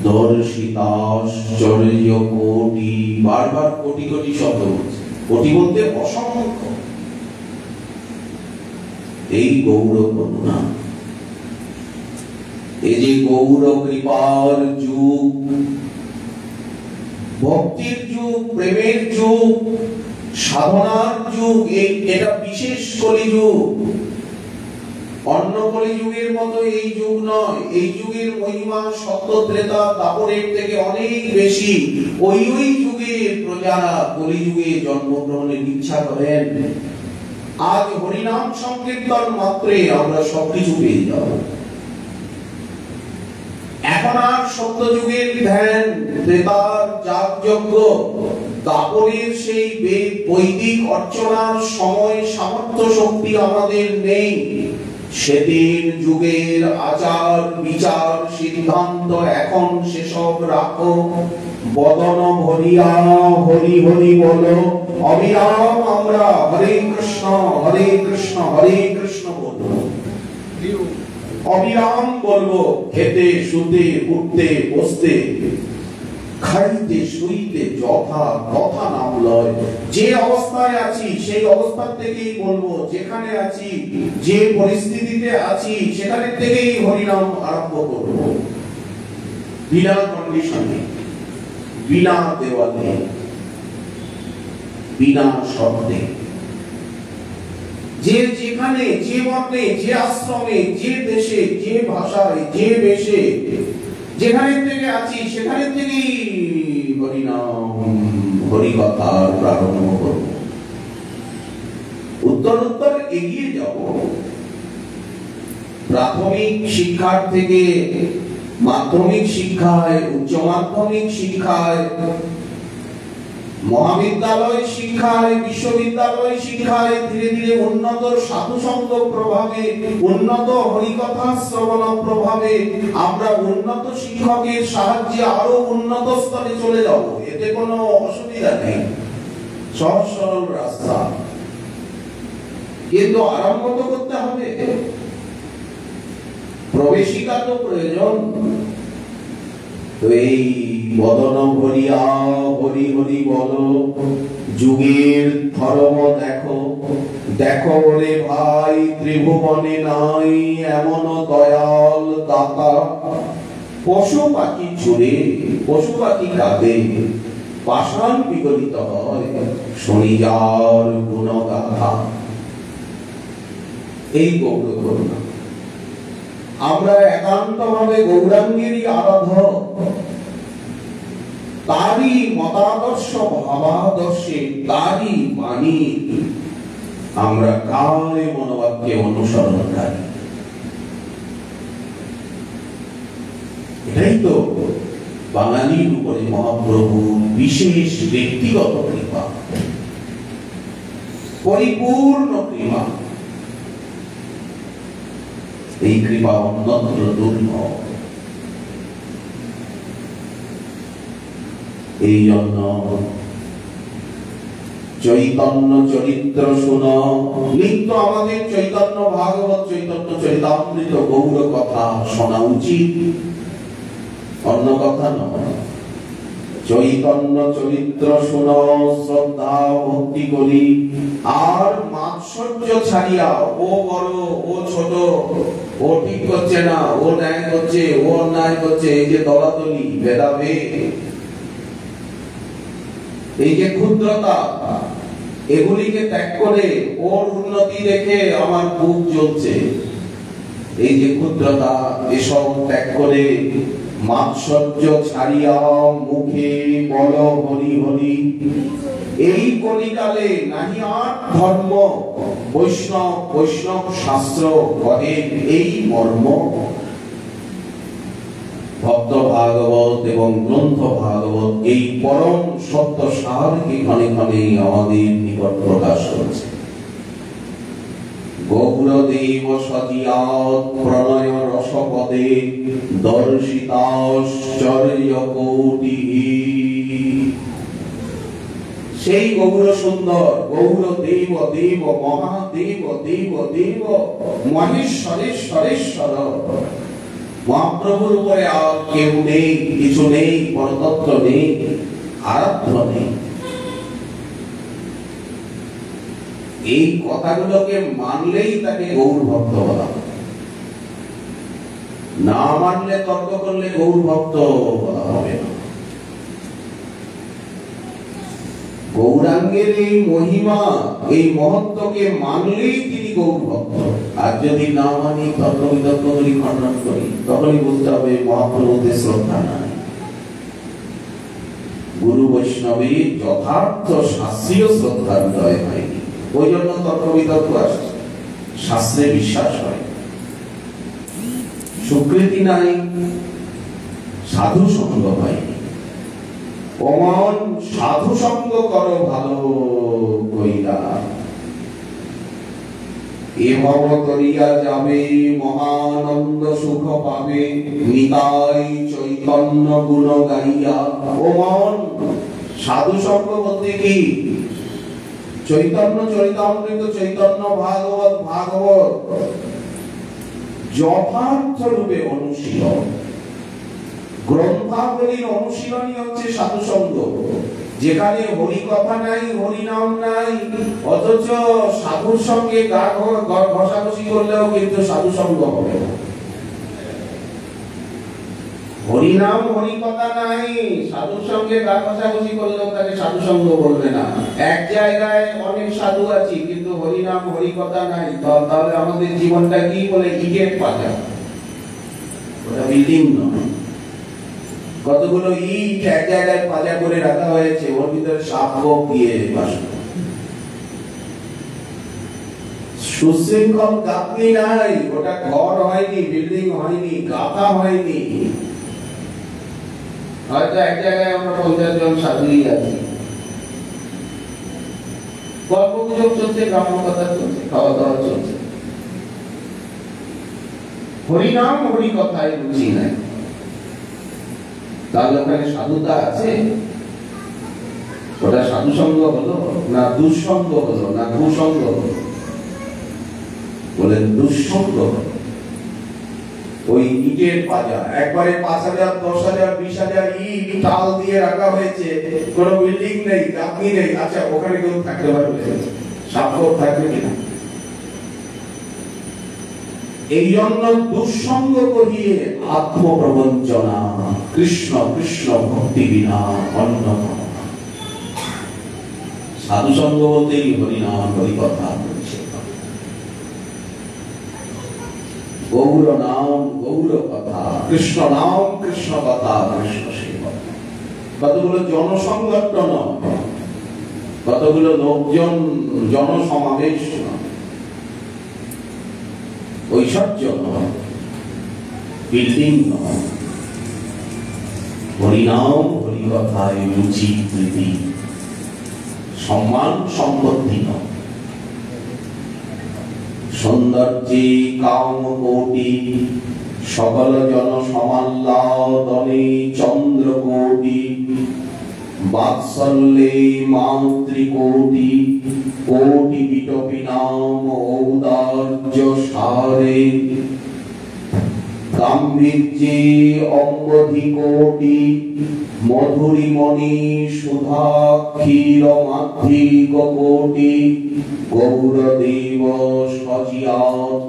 দর্শিতাশ্চর্য কোটি, বারবার কোটি কোটি শব্দ বলছে, কোটি বলতে অসংখ্য। এই গৌর করুণা, এই যে গৌর কৃপার যুগ, ভক্তির যুগ, প্রেমের যুগ, সাধনার যুগ, এটা বিশেষ কলিযুগ। অন্য কলিযুগের মতো এই যুগ নয়। এই যুগের মহিমা সত্য ত্রেতা দাপরের থেকে অনেক বেশি। ওই যুগের প্রজারা কলিযুগে জন্মগ্রহণের ইচ্ছা করেন। আজ হরিনাম সংকীর্তন মাত্রে আমরা সবকিছু পেয়ে যাব। এখন আর সত্যযুগের ধ্যান, ত্রেতার যাগযজ্ঞ, দাপরের সেই বৈদিক অর্চনার সময় সামর্থ্য শক্তি আমাদের নেই। সেদিন যুগের আচার বিচার সিদ্ধান্ত এখন সেসব রাখো, বদন ভরিয়া হরি হরি বলো, অবিরাম আমরা হরে কৃষ্ণ হরে কৃষ্ণ হরে কৃষ্ণ বলবো, অবিরাম বলবো, খেতে শুতে উঠতে বসতে খাইতে শুইতে যথা কথা নাম লয়। যে অবস্থায় আছি সেই অবস্থা থেকেই বলবো, যেখানে আছি যে পরিস্থিতিতে আছি সেখানে থেকেই হরিনাম আরম্ভ করব, বিনা কন্ডিশনে, বিনা দেওয়ালে, বিনা শর্তে। যে যেখানে যে বর্ণে যে আশ্রমে যে দেশে যে ভাষায় যে বেশে যেখানে থেকে আছি সেখানে থেকেই হরিনাম হরিকথার প্রারম্ভ করব, উত্তর উত্তর এগিয়ে যাব। প্রাথমিক শিক্ষার থেকে মাধ্যমিক শিক্ষায়, উচ্চ মাধ্যমিক শিক্ষায়, মহাবিদ্যালয় শিক্ষায়, বিশ্ববিদ্যালয় শিক্ষায় ধীরে ধীরে উন্নত সাধুসঙ্গ প্রভাবে, উন্নত হরিকথা শ্রবণ প্রভাবে আমরা উন্নত শিক্ষকের সাহায্যে আরো উন্নত স্তরে চলে যাব। এতে কোনো অসুবিধা নেই, সহজ সরল রাস্তা। কিন্তু আরম্ভ তো করতে হবে, প্রবেশিকা তো প্রয়োজন। তো এই বদন ভরিয়া হরি হরি বলো, যুগের ধর্ম দেখো, দেখো ওরে ভাই ত্রিভুবনে নাই এমন দয়াল দাতা। পশু পাখি ছুড়ে পশু পাখি কাঁদে, পাষাণ বিগলিত হয় শনি যার গুণগাথা। এই গৌর করুণা আমরা একান্ত ভাবে গৌরাঙ্গেরই আরাধক, তারই মতাদর্শ ভাবাদর্শে, তারই বাণী আমরা কালে মনোবাক্যে অনুসরণকারী। এটাই তো বাঙালির উপরে মহাপ্রভুর বিশেষ ব্যক্তিগত কৃপা, পরিপূর্ণ কৃপা। এই কৃপা অন্যত্র দুর্লভ। এই জন্য চৈতন্য চরিত্র শুনো, নিত্য আমাদের চৈতন্য ভাগবত, চৈতন্য চরিতামৃত গৌর কথা শোনা উচিত, অন্য কথা নয়। চৈতন্য চরিত্র শুনো, শ্রদ্ধা ভক্তি করি, আর মাৎসর্য ছাড়িয়া ও বড় ও ছোট, ও ঠিক করছে না, ও ন্যায় করছে, ও অন্যায় করছে, এই যে দলাদলি ভেদাভেদ, এই যে ক্ষুদ্রতা, এগুলিকে ত্যাগ করে ওর উন্নতি দেখে আমার বুক জ্বলছে, এই যে ক্ষুদ্রতা, এসব ত্যাগ করে মাৎসর্য ছাড়িয়া মুখে বল হরি হরি। এই কলিকালে নাহি আর ধর্ম, বৈষ্ণব বৈষ্ণব শাস্ত্র কহে এই মর্ম। ভক্ত ভাগবত এবং গ্রন্থ ভাগবত এই পরম সত্য সারকে ক্ষণে ক্ষণে আমাদের নিকট প্রকাশ করছে। গৌরদেব সজিয়াৎ প্রণয় রসপদে দর্শিতাশ্চর্য কোটিঃ। সেই গৌর সুন্দর, গৌর দেব দেব মহাদেব দেব দেব মহেশ্বরেশ্বরেশ্বর। মহাপ্রভুর উপরে আর কেউ নেই, কিছু নেই, পরতত্ত্ব নেই, আরাধ্য নেই। এই কথাগুলোকে মানলেই তাকে গৌর ভক্ত বলা, না মানলে তর্ক করলে গৌর ভক্ত বলা হবে না। গৌরাঙ্গের এই মহিমা, এই মহত্বকে মানলেই তিনি গৌর ভক্ত। আর যদি না মানি, তর্ক বিতর্ক করি, খণ্ডন করি, তখনই বুঝতে হবে মহাপ্রভুদের শ্রদ্ধা নাই। গুরু বৈষ্ণবের যথার্থ শাস্ত্রীয় শ্রদ্ধার উদয় হয়নি, ওই জন্য তর্ক বিতর্ক আসছে। শাস্ত্রে বিশ্বাস হয়, স্বীকৃতি নাই, সাধু সঙ্গ পাইনি। ও মন সাধু সঙ্গ করো ভালো কইরা, এ ভব তরিয়া যাবে মহানন্দ সুখ পাবে, নিতাই চৈতন্য গুণ গাইয়া। ও মন সাধু সঙ্গ বলতে কি? চৈতন্য চরিতামৃত, চৈতন্য ভাগবত, ভাগবত যথার্থ রূপে অনুশীলন। গ্রন্থাবলীর অনুশীলনই হচ্ছে সাধু সঙ্গ, যেখানে হরি কথা নাই, হরি নাম নাই, অথচ সাধুর সঙ্গে গা ঘষাঘষি করলেও কিন্তু সাধু সঙ্গ হবে না। হরি নাম হরি কথা নাই, সাধুর সঙ্গে গা ঘষাঘষি করলেও তাকে সাধু সঙ্গ বলবে না। এক জায়গায় অনেক সাধু আছি কিন্তু হরি নাম হরি কথা নাই, তাহলে আমাদের জীবনটা কি বলে? ইটের পাজা, ওটা বিল্ডিং নয়। কতগুলো ইট এক জায়গায় পাজা করে রাখা হয়েছে, ওর ভিতরে সাপ দিয়ে বাস। সুশৃঙ্খল গাঁথনি নাই, ওটা ঘর হয়নি, বিল্ডিং হয়নি, গাঁথা হয়নি। হয়তো এক জায়গায় আমরা 50 জন সাধুই আছি, গল্প গুজব চলছে, গ্রাম্য কথা চলছে, খাওয়া দাওয়া চলছে, হরিনাম হরি কথায় রুচি নাই। তাহলে ওখানে সাধুতা আছে? ওটা সাধু সঙ্গ হলো না দুঃসঙ্গ হলো না কুসঙ্গ হলো? বলেন দুঃসঙ্গ। ওই ইটের পাজা, একবারে 5,000 10,000 20,000 ইট টাল দিয়ে রাখা হয়েছে, কোনো বিল্ডিং নেই, গাঁথনি নেই। আচ্ছা, ওখানে কেউ থাকতে পারবে? সাপ থাকবে কিনা? এই জন্য দুঃসঙ্গ করিয়ে আত্মপ্রবঞ্চনা, কৃষ্ণ কৃষ্ণ ভক্তি বিনা অন্য। সাধু সঙ্গ বলতেই হরিনাম হরি কথা, গৌর নাম গৌর কথা, কৃষ্ণ নাম কৃষ্ণ কথা, কৃষ্ণ সেবা। কতগুলো জনসংগঠন, কতগুলো লোকজন, জনসমাবেশ, ঐশ্বর্য নয়, বিল্ডিং নয়। হরিনাম হরি কথায় রুচি প্রীতি, সম্মান সম্পত্তি নয়। সৌন্দর্যে কাম কোটি, সকল জন সমাল্লাদনে চন্দ্রকোটি, বাৎসল্যে মাতৃকোটি, কোটি বিটপি নাম ঔদার্য সারে, গাম্ভীর্যে অঙ্গধি কোটি, মধুরিমণি সুধা ক্ষীর মাধ্যিক কোটি, গৌরদেব সজিয়াত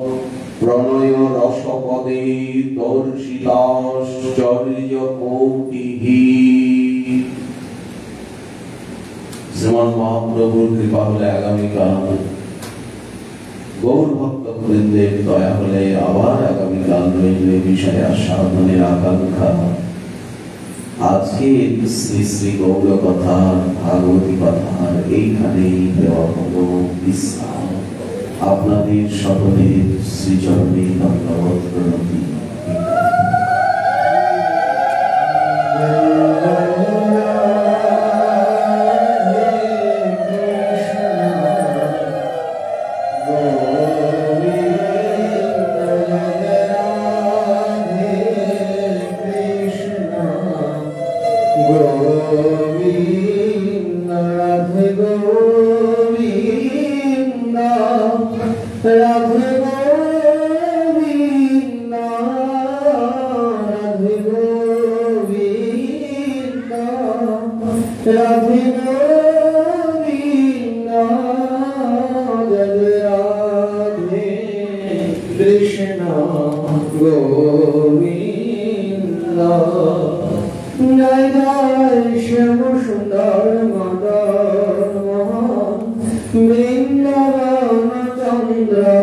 প্রণয় রসপদে দর্শিতাশ্চর্য কোটিহি। যেমন মহাপ্রভুর কৃপা হলে আগামীকাল, গৌর ভক্ত বৃন্দের দয়া হলে আবার আগামীকাল রইলে বিষয়ে আস্বাদনের আকাঙ্ক্ষা। আজকে শ্রী শ্রী গৌর কথা, ভাগবতী কথার এইখানেই দেওয়া হলো বিশ্রাম। আপনাদের সকলের শ্রীচরণে ধন্যবাদ প্রণতি। Brindavan Chandra